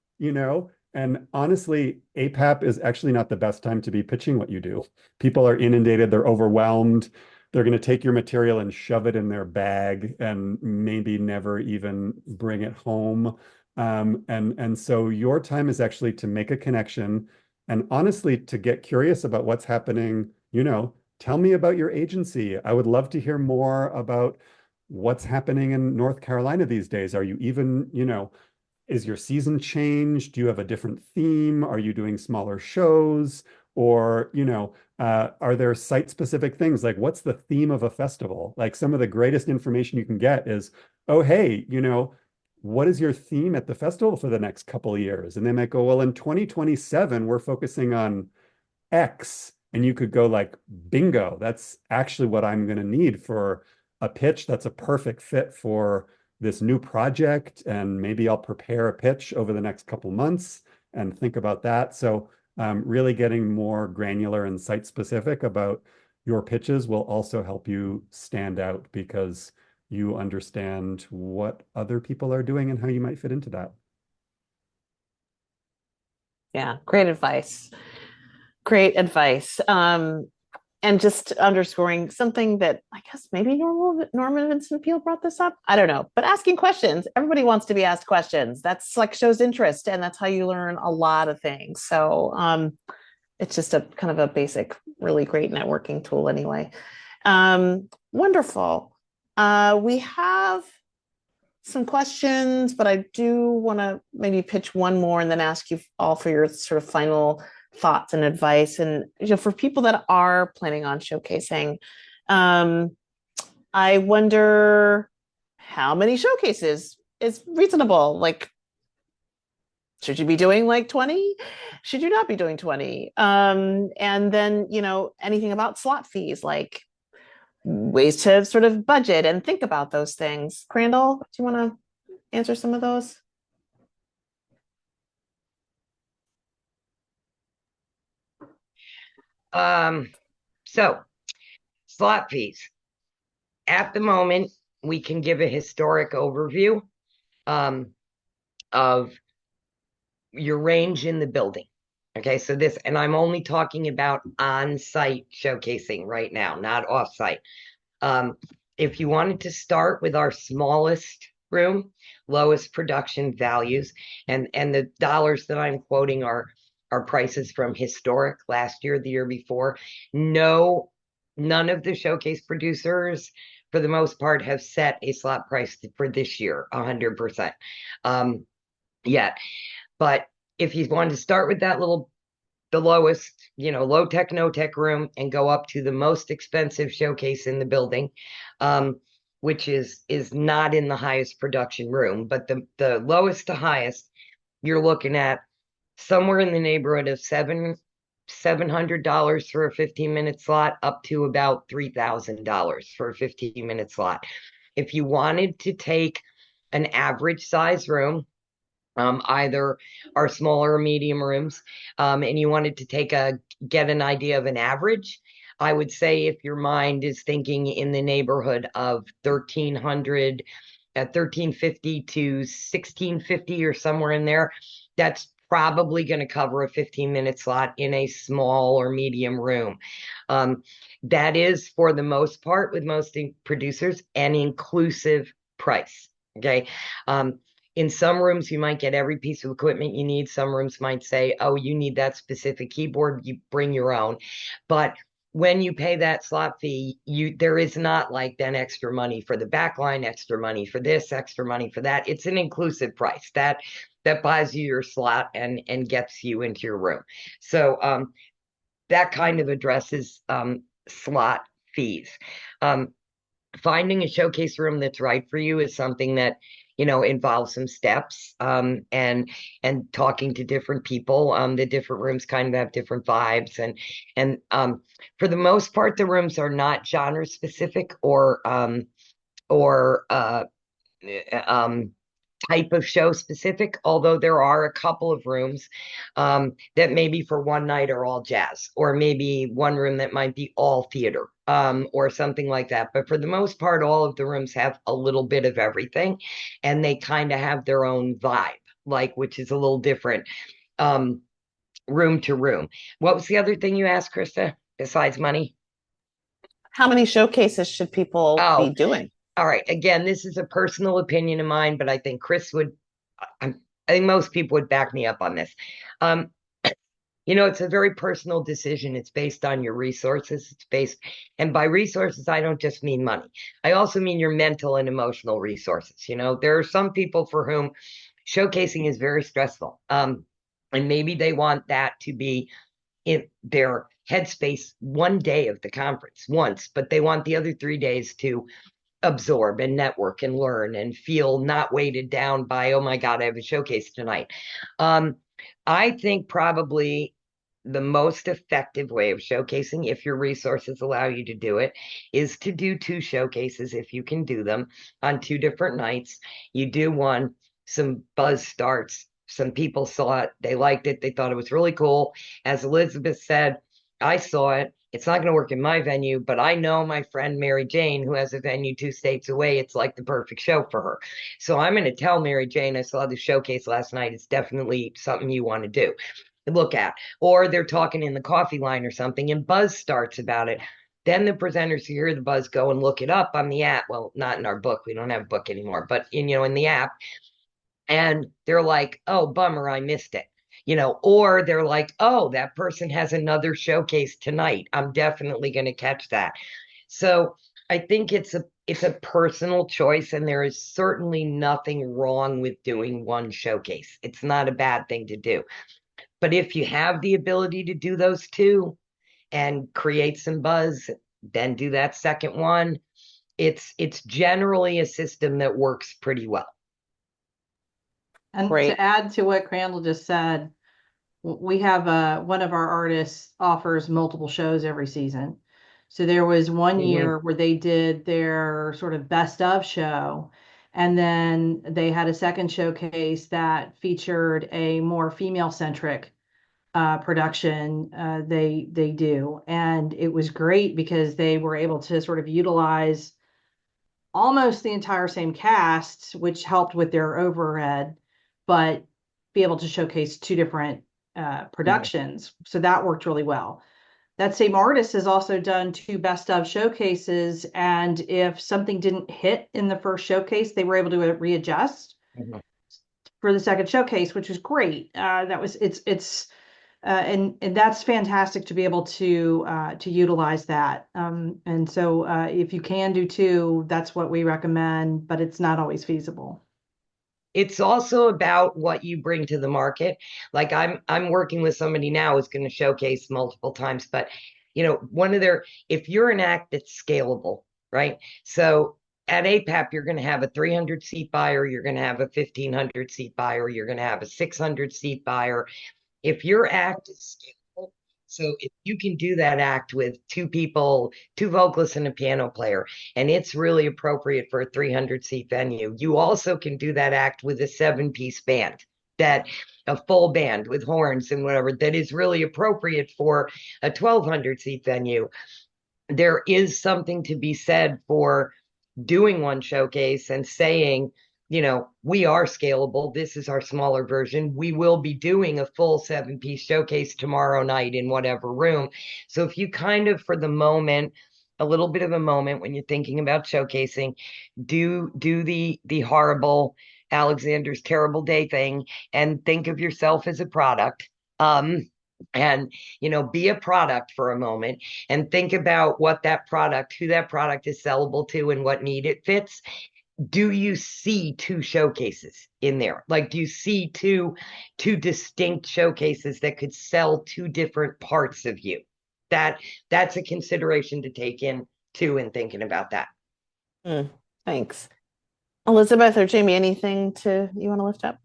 And honestly, APAP is actually not the best time to be pitching what you do. People are inundated, they're overwhelmed. They're going to take your material and shove it in their bag and maybe never even bring it home. And so your time is actually to make a connection and honestly to get curious about what's happening. Tell me about your agency. I would love to hear more about what's happening in North Carolina these days. Are you even, is your season changed? Do you have a different theme? Are you doing smaller shows? Or, are there site-specific things? Like, what's the theme of a festival? Like, some of the greatest information you can get is, oh, hey, what is your theme at the festival for the next couple of years? And they might go, well, in 2027, we're focusing on X. And you could go like, bingo, that's actually what I'm going to need for a pitch that's a perfect fit for this new project. And maybe I'll prepare a pitch over the next couple months and think about that. So really getting more granular and site specific about your pitches will also help you stand out because you understand what other people are doing and how you might fit into that. Yeah, great advice. Great advice. And just underscoring something that I guess maybe Norman Vincent Peale brought this up. I don't know, but asking questions. Everybody wants to be asked questions. That's like shows interest, and that's how you learn a lot of things. So it's just a kind of a basic, really great networking tool anyway. Wonderful. We have some questions, but I do want to maybe pitch one more and then ask you all for your sort of final thoughts and advice. And for people that are planning on showcasing, I wonder how many showcases is reasonable. Like, should you be doing like 20? Should you not be doing 20? And then, anything about slot fees, like, ways to sort of budget and think about those things. Crandle, do you want to answer some of those? So slot fees. At the moment, we can give a historic overview of your range in the building. Okay, so this, and I'm only talking about on-site showcasing right now, not off-site. If you wanted to start with our smallest room, lowest production values, and the dollars that I'm quoting are prices from historic last year, the year before. None of the showcase producers, for the most part, have set a slot price for this year, 100%, yet. But if you want to start with the lowest, low tech, no tech room and go up to the most expensive showcase in the building, which is not in the highest production room, but the lowest to highest, you're looking at somewhere in the neighborhood of $700 for a 15-minute slot up to about $3,000 for a 15-minute slot. If you wanted to take an average size room, either our smaller or medium rooms, and you wanted to get an idea of an average, I would say if your mind is thinking in the neighborhood of 1,300 at 1,350 to 1,650 or somewhere in there, that's probably going to cover a 15-minute slot in a small or medium room. That is, for the most part, with most producers, an inclusive price. Okay. In some rooms, you might get every piece of equipment you need. Some rooms might say, oh, you need that specific keyboard, you bring your own. But when you pay that slot fee, there is not like then extra money for the backline, extra money for this, extra money for that. It's an inclusive price that buys you your slot and gets you into your room. So that kind of addresses slot fees. Finding a showcase room that's right for you is something that involves some steps, and talking to different people. The different rooms kind of have different vibes, and for the most part, the rooms are not genre specific or type of show specific, although there are a couple of rooms that maybe for one night are all jazz, or maybe one room that might be all theater, or something like that. But for the most part, all of the rooms have a little bit of everything, and they kind of have their own vibe, which is a little different room to room. What was the other thing you asked, Krista, besides money? How many showcases should people be doing? All right. Again, this is a personal opinion of mine, but I think I think most people would back me up on this. It's a very personal decision. It's based on your resources. And by resources, I don't just mean money. I also mean your mental and emotional resources. There are some people for whom showcasing is very stressful. And maybe they want that to be in their headspace one day of the conference once, but they want the other 3 days to absorb and network and learn and feel not weighted down by, oh my God, I have a showcase tonight. I think probably the most effective way of showcasing, if your resources allow you to do it, is to do 2 showcases if you can do them on 2 different nights. You do one, some buzz starts, some people saw it, they liked it, they thought it was really cool. As Elizabeth said, I saw it. It's not going to work in my venue, but I know my friend Mary Jane, who has a venue 2 states away. It's like the perfect show for her. So I'm going to tell Mary Jane, I saw the showcase last night. It's definitely something you want to do, look at. Or they're talking in the coffee line or something, and buzz starts about it. Then the presenters who hear the buzz go and look it up on the app. Well, not in our book. We don't have a book anymore, but in the app. And they're like, oh, bummer, I missed it. Or they're like, oh, that person has another showcase tonight. I'm definitely going to catch that. So I think it's a personal choice, and there is certainly nothing wrong with doing one showcase. It's not a bad thing to do. But if you have the ability to do those 2 and create some buzz, then do that second one. It's generally a system that works pretty well. And Great. To add to what Crandle just said, we have one of our artists offers multiple shows every season. So there was one year where they did their sort of best of show, and then they had a second showcase that featured a more female-centric production they do. And it was great because they were able to sort of utilize almost the entire same cast, which helped with their overhead, but be able to showcase two different productions. So that worked really well. That same artist has also done two best of showcases, and if something didn't hit in the first showcase, they were able to readjust for the second showcase, which was great. That was and that's fantastic to be able to utilize that. And so if you can do two, that's what we recommend, but it's not always feasible. It's also about what you bring to the market. Like I'm working with somebody now who's going to showcase multiple times, but if you're an act that's scalable, right? So at APAP, you're going to have a 300 seat buyer, you're going to have a 1,500 seat buyer, you're going to have a 600 seat buyer. If your act is scalable, so if you can do that act with two people, two vocalists and a piano player, and it's really appropriate for a 300 seat venue, you also can do that act with a 7-piece band, that a full band with horns and whatever, that is really appropriate for a 1,200 seat venue. There is something to be said for doing one showcase and saying, we are scalable. This is our smaller version. We will be doing a full 7-piece showcase tomorrow night in whatever room. So if you kind of, for the moment, a little bit of a moment when you're thinking about showcasing, do the horrible Alexander's Terrible Day thing and think of yourself as a product. And be a product for a moment and think about who that product is sellable to and what need it fits. Do you see two showcases in there? Like, do you see two distinct showcases that could sell two different parts of you? That's a consideration to take in too in thinking about that. Thanks. Elizabeth or Jamie, anything you want to lift up?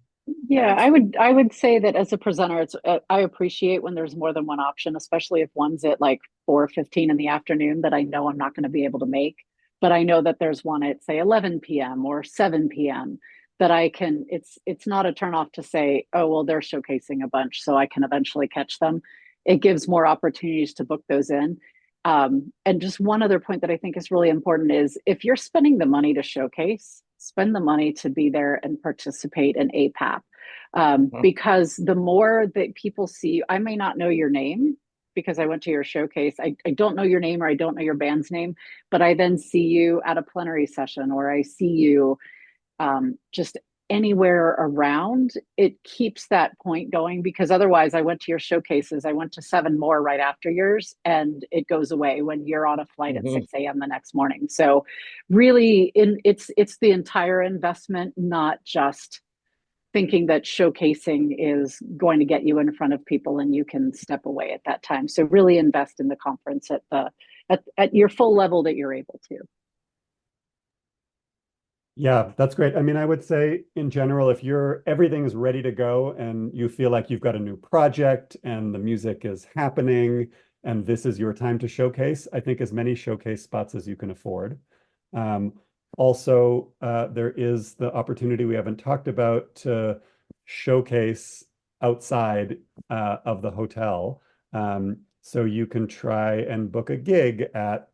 Yeah, I would say that as a presenter, I appreciate when there's more than one option, especially if one's at like 4:15 in the afternoon that I know I'm not going to be able to make. But I know that there's one at say 11 p.m. or 7 p.m. that I can. It's not a turnoff to say, oh well, they're showcasing a bunch, so I can eventually catch them. It gives more opportunities to book those in. And just one other point that I think is really important is if you're spending the money to showcase, spend the money to be there and participate in APAP. Because the more that people see you, I may not know your name because I went to your showcase. I don't know your name or I don't know your band's name, but I then see you at a plenary session or I see you just anywhere around. It keeps that point going because otherwise I went to your showcases. I went to 7 more right after yours and it goes away when you're on a flight at 6 a.m. the next morning. So really it's the entire investment, not just thinking that showcasing is going to get you in front of people and you can step away at that time. So really invest in the conference at your full level that you're able to. Yeah, that's great. I mean, I would say in general, if everything is ready to go and you feel like you've got a new project and the music is happening and this is your time to showcase, I think as many showcase spots as you can afford. Also, there is the opportunity we haven't talked about to showcase outside of the hotel. So you can try and book a gig at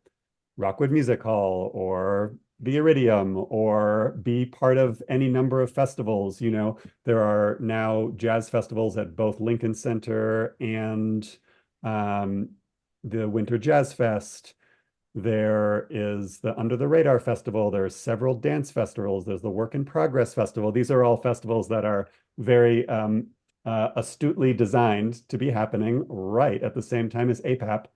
Rockwood Music Hall or the Iridium or be part of any number of festivals. There are now jazz festivals at both Lincoln Center and the Winter Jazz Fest. There is the Under the Radar Festival. There's several dance festivals. There's the Work in Progress Festival. These are all festivals that are very astutely designed to be happening right at the same time as APAP.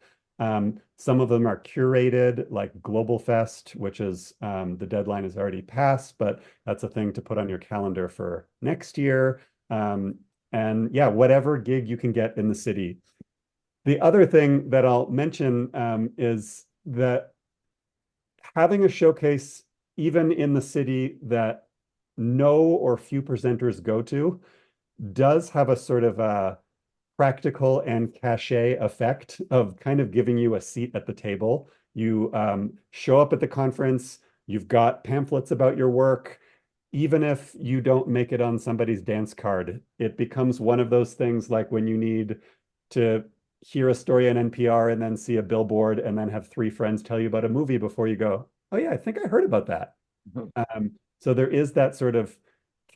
Some of them are curated, like Global Fest, which is the deadline is already passed, but that's a thing to put on your calendar for next year. And yeah, whatever gig you can get in the city. The other thing that I'll mention is that having a showcase, even in the city that no or few presenters go to, does have a sort of a practical and cachet effect of kind of giving you a seat at the table. You show up at the conference, you've got pamphlets about your work. Even if you don't make it on somebody's dance card, it becomes one of those things like when you need to hear a story on NPR and then see a billboard and then have three friends tell you about a movie before you go, oh yeah, I think I heard about that. So there is that sort of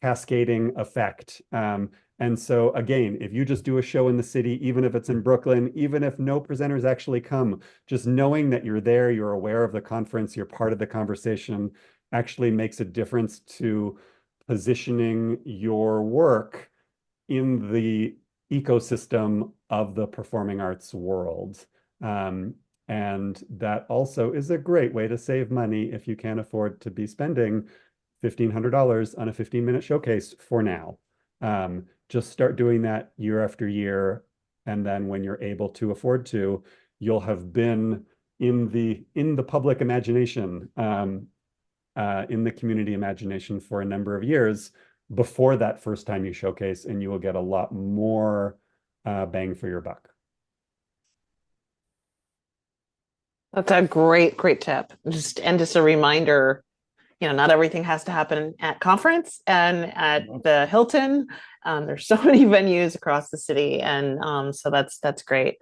cascading effect. And so again, if you just do a show in the city, even if it's in Brooklyn, even if no presenters actually come, just knowing that you're there, you're aware of the conference, you're part of the conversation, actually makes a difference to positioning your work in the ecosystem of the performing arts world. And that also is a great way to save money if you can't afford to be spending $1,500 on a 15-minute showcase for now. Just start doing that year after year. And then when you're able to afford to, you'll have been in the public imagination, in the community imagination for a number of years before that first time you showcase, and you will get a lot more bang for your buck. That's a great tip. Just a reminder, not everything has to happen at conference and at the Hilton. There's so many venues across the city, and so that's great.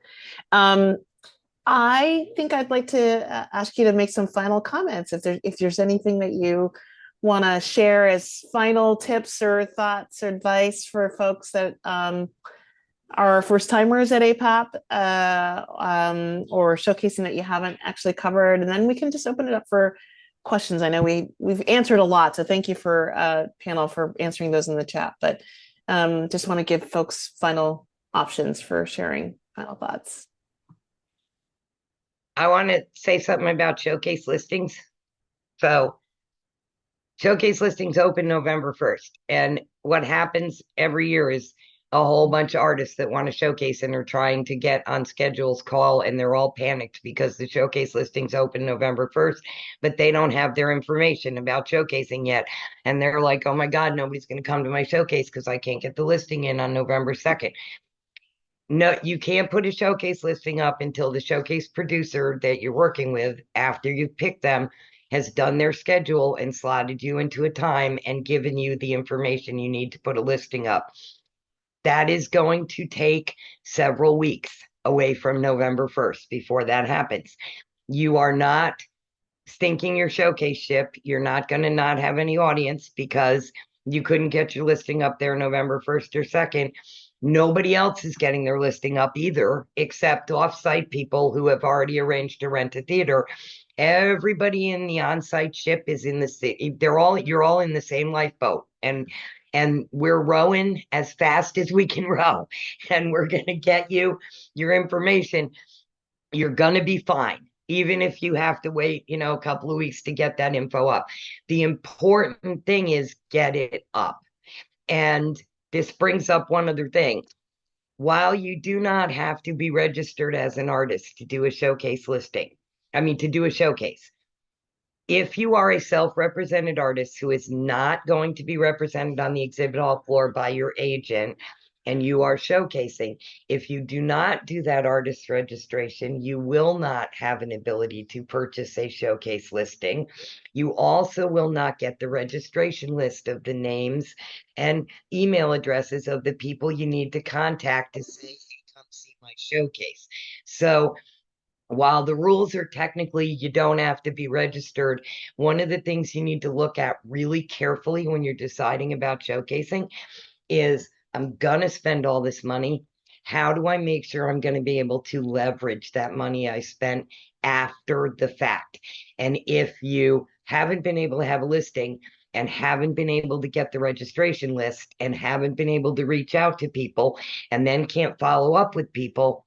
I think I'd like to ask you to make some final comments. If there's anything that you want to share as final tips or thoughts or advice for folks that are first timers at APAP, or showcasing that you haven't actually covered, and then we can just open it up for questions. I know we've answered a lot, so thank you for panel for answering those in the chat, but just want to give folks final options for sharing final thoughts. I want to say something about showcase listings. So showcase listings open November 1st. And what happens every year is a whole bunch of artists that want to showcase and are trying to get on schedules call, and they're all panicked because the showcase listings open November 1st, but they don't have their information about showcasing yet. And they're like, oh my God, nobody's going to come to my showcase because I can't get the listing in on November 2nd. No, you can't put a showcase listing up until the showcase producer that you're working with, after you've picked them, has done their schedule and slotted you into a time and given you the information you need to put a listing up. That is going to take several weeks away from November 1st before that happens. You are not stinking your showcase ship. You're not going to not have any audience because you couldn't get your listing up there November 1st or 2nd. Nobody else is getting their listing up either, except off-site people who have already arranged to rent a theater. Everybody in the on-site ship is in the city. You're all in the same lifeboat, and we're rowing as fast as we can row, and we're going to get you your information. You're going to be fine, even if you have to wait, a couple of weeks to get that info up. The important thing is get it up. And this brings up one other thing. While you do not have to be registered as an artist to do a showcase to do a showcase, if you are a self-represented artist who is not going to be represented on the exhibit hall floor by your agent, and you are showcasing, if you do not do that artist registration, you will not have an ability to purchase a showcase listing. You also will not get the registration list of the names and email addresses of the people you need to contact to say, hey, come see my showcase. So while the rules are technically you don't have to be registered, one of the things you need to look at really carefully when you're deciding about showcasing is, I'm going to spend all this money. How do I make sure I'm going to be able to leverage that money I spent after the fact? And if you haven't been able to have a listing and haven't been able to get the registration list and haven't been able to reach out to people and then can't follow up with people,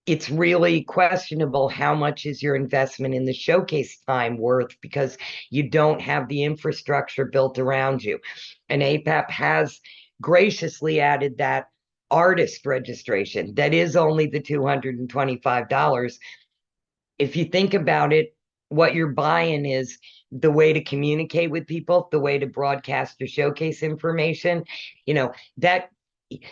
it's really questionable how much is your investment in the showcase time worth, because you don't have the infrastructure built around you. And APAP has graciously added that artist registration that is only the $225. If you think about it, what you're buying is the way to communicate with people, the way to broadcast your showcase information, that.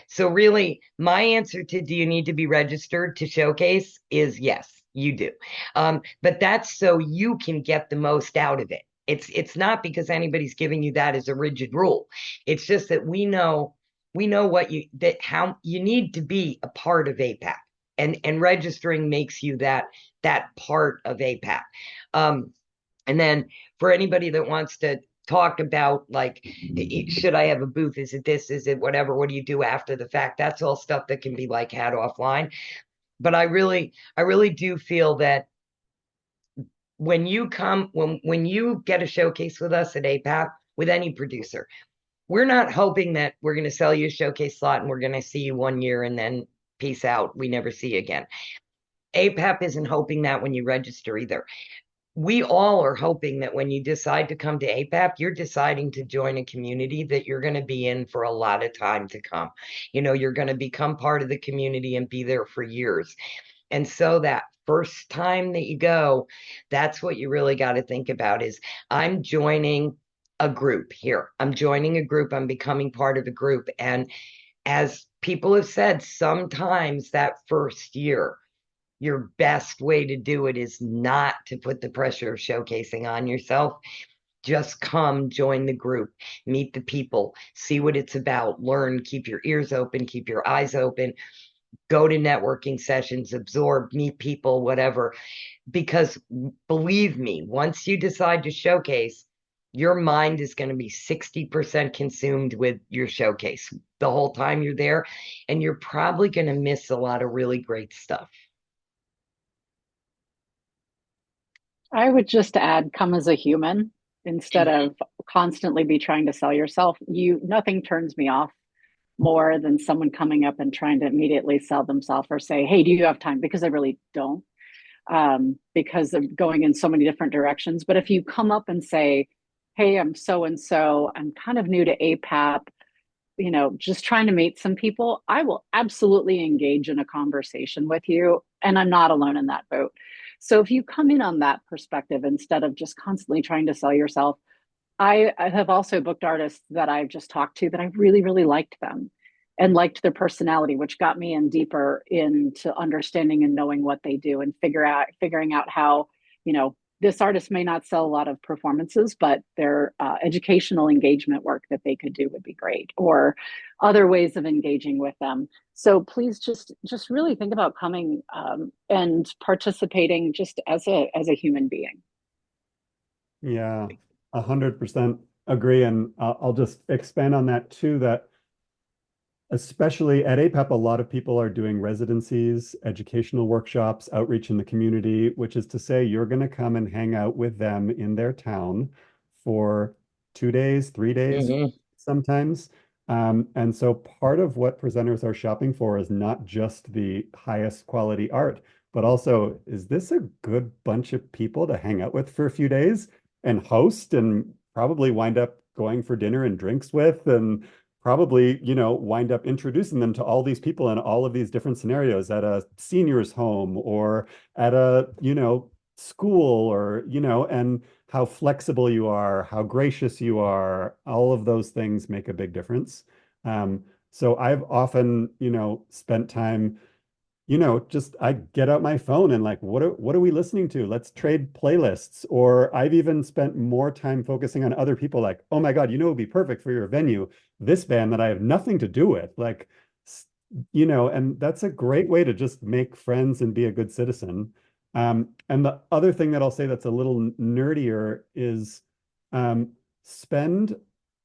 So really, my answer to do you need to be registered to showcase is yes, You do. But that's so you can get the most out of it. It's not because anybody's giving you that as a rigid rule. It's just that we know how you need to be a part of APAP, and registering makes you that part of APAP. And then for anybody that wants to talk about, like, should I have a booth? Is it this? Is it whatever? What do you do after the fact? That's all stuff that can be like had offline. But I really do feel that when you get a showcase with us at APAP, with any producer, we're not hoping that we're going to sell you a showcase slot and we're going to see you 1 year and then peace out. We never see you again. APAP isn't hoping that when you register either. We all are hoping that when you decide to come to APAP, you're deciding to join a community that you're going to be in for a lot of time to come. You're going to become part of the community and be there for years. And so that first time that you go, that's what you really got to think about is, I'm joining a group here. I'm joining a group. I'm becoming part of a group. And as people have said, sometimes that first year, your best way to do it is not to put the pressure of showcasing on yourself. Just come, join the group, meet the people, see what it's about, learn, keep your ears open, keep your eyes open, go to networking sessions, absorb, meet people, whatever. Because believe me, once you decide to showcase, your mind is going to be 60% consumed with your showcase the whole time you're there, and you're probably going to miss a lot of really great stuff. I would just add, come as a human instead of constantly be trying to sell yourself. Nothing turns me off more than someone coming up and trying to immediately sell themselves or say, hey, do you have time? Because I really don't, because of going in so many different directions. But if you come up and say, hey, I'm so-and-so, I'm kind of new to APAP, just trying to meet some people, I will absolutely engage in a conversation with you. And I'm not alone in that boat. So if you come in on that perspective, instead of just constantly trying to sell yourself, I have also booked artists that I've just talked to that I really, really liked them and liked their personality, which got me in deeper into understanding and knowing what they do and figuring out how, this artist may not sell a lot of performances, but their educational engagement work that they could do would be great, or other ways of engaging with them. So please just really think about coming and participating just as a human being. Yeah, 100% agree. And I'll just expand on that too, that especially at APAP, a lot of people are doing residencies, educational workshops, outreach in the community, which is to say you're going to come and hang out with them in their town for 2 days, 3 days, sometimes. And so part of what presenters are shopping for is not just the highest quality art, but also, is this a good bunch of people to hang out with for a few days and host and probably wind up going for dinner and drinks with, and probably, wind up introducing them to all these people in all of these different scenarios at a senior's home or at a, school, or, and how flexible you are, how gracious you are, all of those things make a big difference. So I've often, spent time, just I get out my phone and like, what are we listening to? Let's trade playlists. Or I've even spent more time focusing on other people, like, oh my God, it would be perfect for your venue, this band that I have nothing to do with. Like, and that's a great way to just make friends and be a good citizen. And the other thing that I'll say that's a little nerdier is spend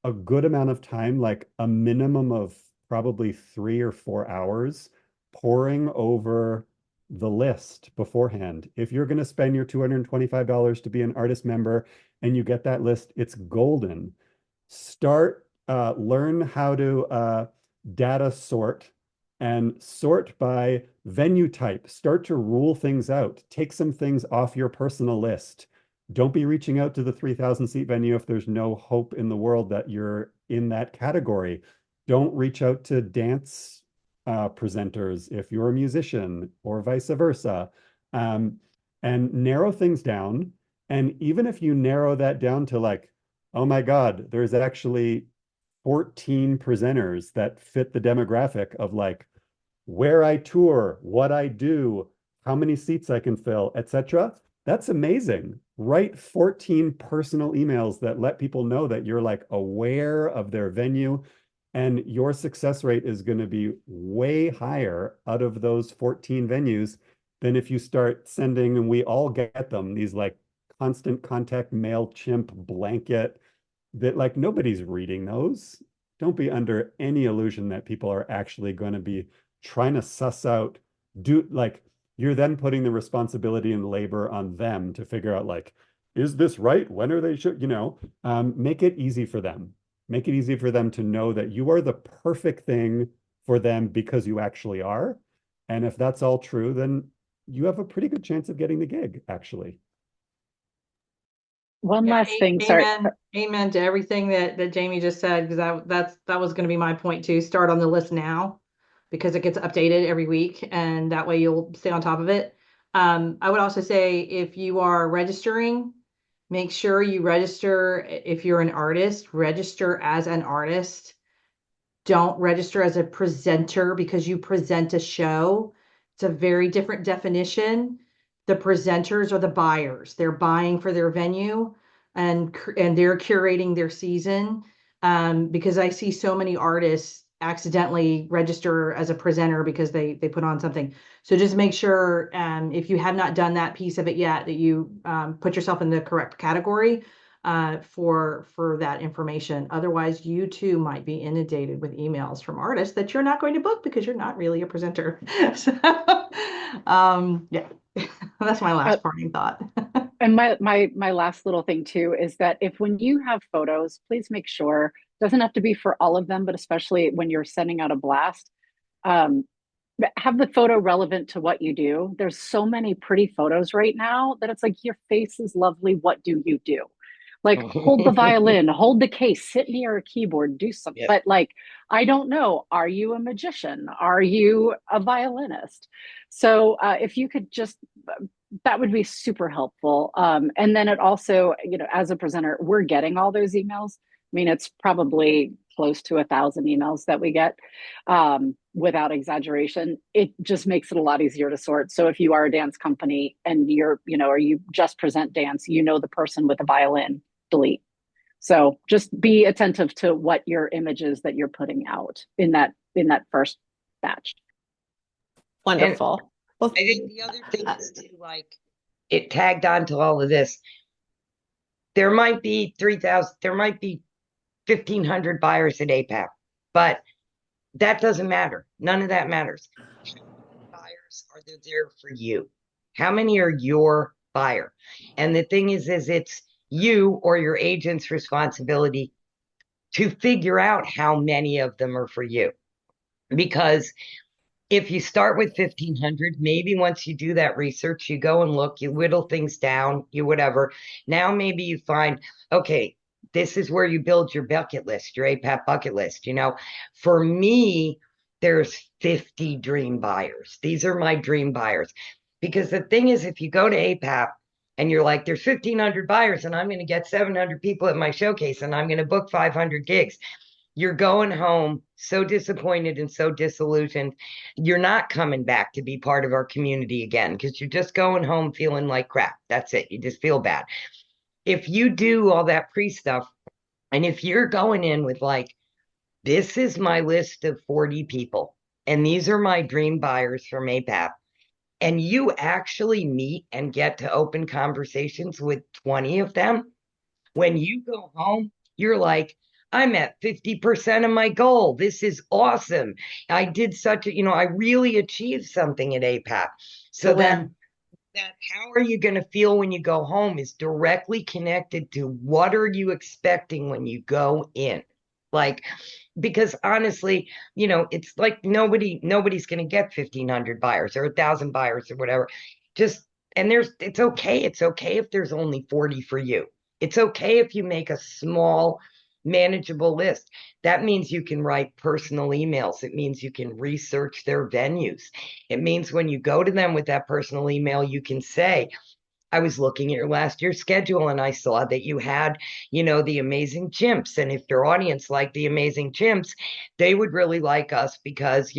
a good amount of time, like a minimum of probably 3 or 4 hours, poring over the list beforehand. If you're going to spend your $225 to be an artist member and you get that list, it's golden. Learn how to data sort and sort by venue type. Start to rule things out. Take some things off your personal list. Don't be reaching out to the 3,000 seat venue if there's no hope in the world that you're in that category. Don't reach out to dance presenters if you're a musician, or vice versa. And narrow things down. And even if you narrow that down to like, oh my God, there's actually 14 presenters that fit the demographic of like where I tour, what I do, how many seats I can fill, etc. That's amazing. Write 14 personal emails that let people know that you're like aware of their venue, and your success rate is going to be way higher out of those 14 venues than if you start sending, and we all get them, these like constant contact MailChimp blanket that like nobody's reading those. Don't be under any illusion that people are actually going to be trying to suss out, do like, you're then putting the responsibility and labor on them to figure out like, is this right? When are they should, make it easy for them. Make it easy for them to know that you are the perfect thing for them because you actually are. And if that's all true, then you have a pretty good chance of getting the gig, actually. One last thing, sorry. Amen to everything that Jamie just said, because that was going to be my point too. Start on the list now, because it gets updated every week, and that way you'll stay on top of it. I would also say, if you are registering, make sure you register. If you're an artist, register as an artist. Don't register as a presenter, because you present a show. It's a very different definition. The presenters are the buyers. They're buying for their venue, and they're curating their season. Because I see so many artists accidentally register as a presenter because they put on something. So just make sure, if you have not done that piece of it yet, that you put yourself in the correct category for that information. Otherwise, you too might be inundated with emails from artists that you're not going to book because you're not really a presenter. So, yeah, that's my last parting thought. And my last little thing too is that if, when you have photos, please make sure, doesn't have to be for all of them, but especially when you're sending out a blast, have the photo relevant to what you do. There's so many pretty photos right now that it's like, your face is lovely. What do you do? Like, hold the violin, hold the case, sit near a keyboard, do something. Yep. But like, I don't know, are you a magician? Are you a violinist? So if you could just, that would be super helpful. And then it also, as a presenter, we're getting all those emails. I mean, it's probably close to 1,000 emails that we get, without exaggeration. It just makes it a lot easier to sort. So if you are a dance company and you're, or you just present dance, the person with a violin, delete. So just be attentive to what your images that you're putting out in that first batch. Wonderful. Well, I think the other thing is to, like, it tagged on to all of this. There might be 3,000, there might be 1,500 buyers at APAP, but that doesn't matter. None of that matters. How many buyers are there for you? How many are your buyer? And the thing is it's you or your agent's responsibility to figure out how many of them are for you. Because if you start with 1,500, maybe once you do that research, you go and look, you whittle things down, you whatever. Now maybe you find, okay, this is where you build your bucket list, your APAP bucket list. For me, there's 50 dream buyers. These are my dream buyers. Because the thing is, if you go to APAP and you're like, there's 1,500 buyers and I'm going to get 700 people at my showcase and I'm going to book 500 gigs, you're going home so disappointed and so disillusioned. You're not coming back to be part of our community again, because you're just going home feeling like crap. That's it. You just feel bad. If you do all that pre-stuff, and if you're going in with like, this is my list of 40 people, and these are my dream buyers from APAP, and you actually meet and get to open conversations with 20 of them, when you go home, you're like, I'm at 50% of my goal. This is awesome. I did I really achieved something at APAP. So then that how are you going to feel when you go home is directly connected to what are you expecting when you go in. Like, because honestly, it's like nobody's going to get 1,500 buyers or 1,000 buyers or whatever. It's okay. It's okay if there's only 40 for you. It's okay if you make a small, manageable list. That means you can write personal emails. It means you can research their venues. It means when you go to them with that personal email, you can say, I was looking at your last year's schedule and I saw that you had, the Amazing Chimps. And if your audience liked the Amazing Chimps, they would really like us because,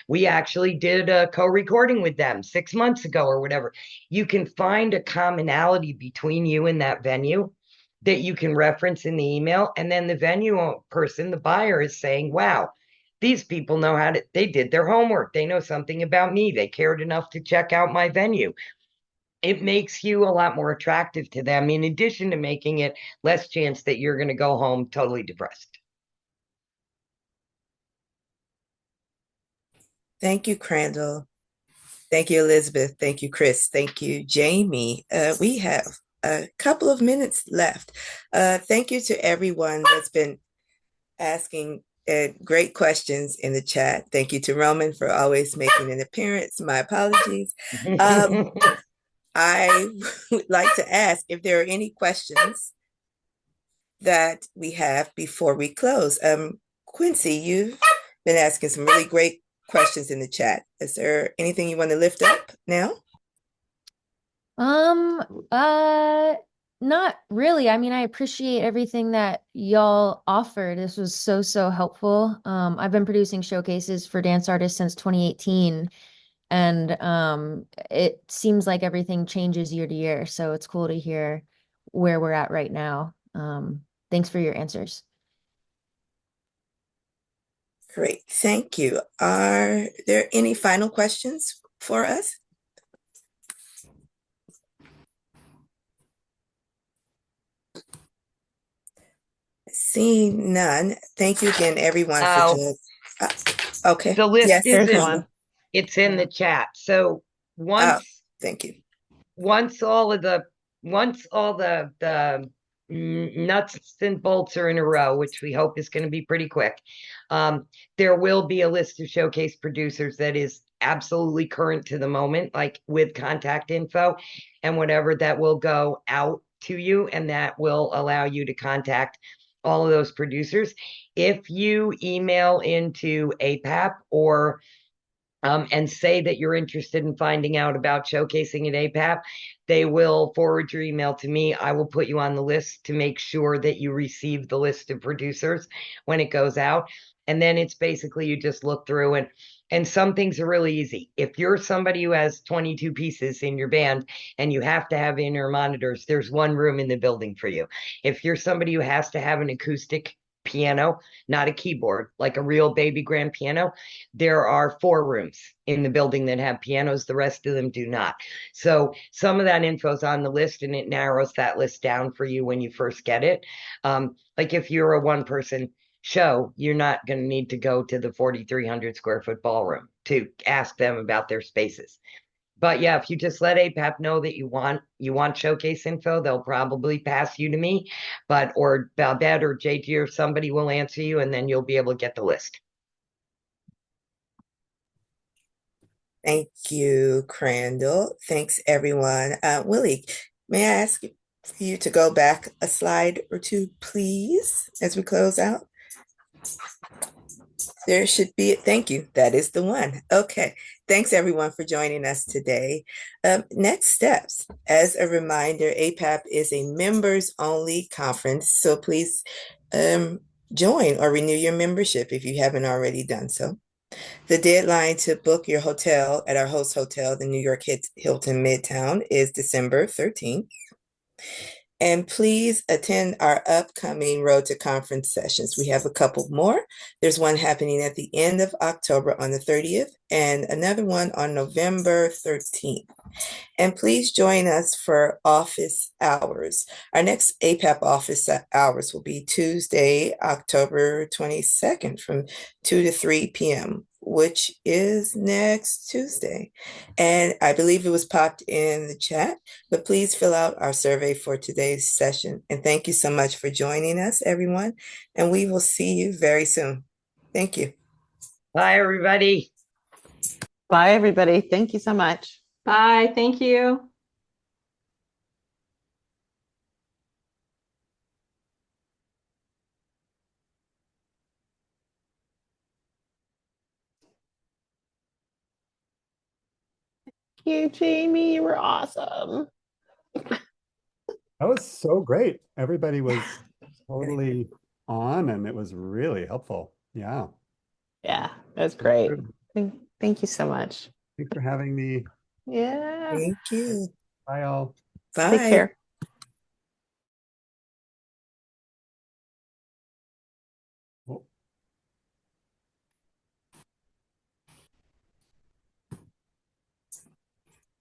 we actually did a co-recording with them 6 months ago or whatever. You can find a commonality between you and that venue that you can reference in the email. And then the venue person, the buyer, is saying, wow, these people know they did their homework. They know something about me. They cared enough to check out my venue. It makes you a lot more attractive to them, in addition to making it less chance that you're going to go home totally depressed. Thank you, Crandle. Thank you, Elizabeth. Thank you, Chris. Thank you, Jamie. We have a couple of minutes left. Thank you to everyone that's been asking great questions in the chat. Thank you to Roman for always making an appearance. My apologies. I would like to ask if there are any questions that we have before we close. Quincy, you've been asking some really great questions in the chat. Is there anything you want to lift up now? Not really. I mean, I appreciate everything that y'all offered. This was so helpful. I've been producing showcases for dance artists since 2018, and it seems like everything changes year to year. So it's cool to hear where we're at right now. Thanks for your answers. Great, thank you. Are there any final questions for us? Seeing none, thank you again, everyone, for joining. Okay. The list yes, is it's in the chat. So once thank you. Once all the nuts and bolts are in a row, which we hope is going to be pretty quick, there will be a list of showcase producers that is absolutely current to the moment, like with contact info and whatever, that will go out to you, and that will allow you to contact all of those producers. If you email into APAP or and say that you're interested in finding out about showcasing at APAP, they will forward your email to me. I will put you on the list to make sure that you receive the list of producers when it goes out. And then it's basically, you just look through, and some things are really easy. If you're somebody who has 22 pieces in your band and you have to have in-ear monitors, there's one room in the building for you. If you're somebody who has to have an acoustic piano, not a keyboard, like a real baby grand piano, there are 4 rooms in the building that have pianos. The rest of them do not. So some of that info is on the list, and it narrows that list down for you when you first get it. Like if you're a one-person show, you're not going to need to go to the 4,300 square foot ballroom to ask them about their spaces. But yeah, if you just let APAP know that you want showcase info, they'll probably pass you to me, or Babette or JG or somebody will answer you, and then you'll be able to get the list. Thank you, Crandle. Thanks, everyone. Willie, may I ask you to go back a slide or two, please, as we close out? There should be it. Thank you. That is the one. Okay. Thanks, everyone, for joining us today. Next steps. As a reminder, APAP is a members-only conference, so please join or renew your membership if you haven't already done so. The deadline to book your hotel at our host hotel, the New York Hilton Midtown, is December 13th. And please attend our upcoming Road to Conference sessions. We have a couple more. There's one happening at the end of October on the 30th, and another one on November 13th. And please join us for office hours. Our next APAP office hours will be Tuesday, October 22nd from 2 to 3 p.m., which is next Tuesday. And I believe it was popped in the chat, but please fill out our survey for today's session. And thank you so much for joining us, everyone. And we will see you very soon. Thank you. Bye, everybody. Bye, everybody. Thank you so much. Bye. Thank you. Thank you, Jamie. You were awesome. That was so great. Everybody was totally on and it was really helpful. Yeah. Yeah, that's great. Good. Thank you so much. Thanks for having me. Yeah. Thank you. Bye all. Take Bye. care.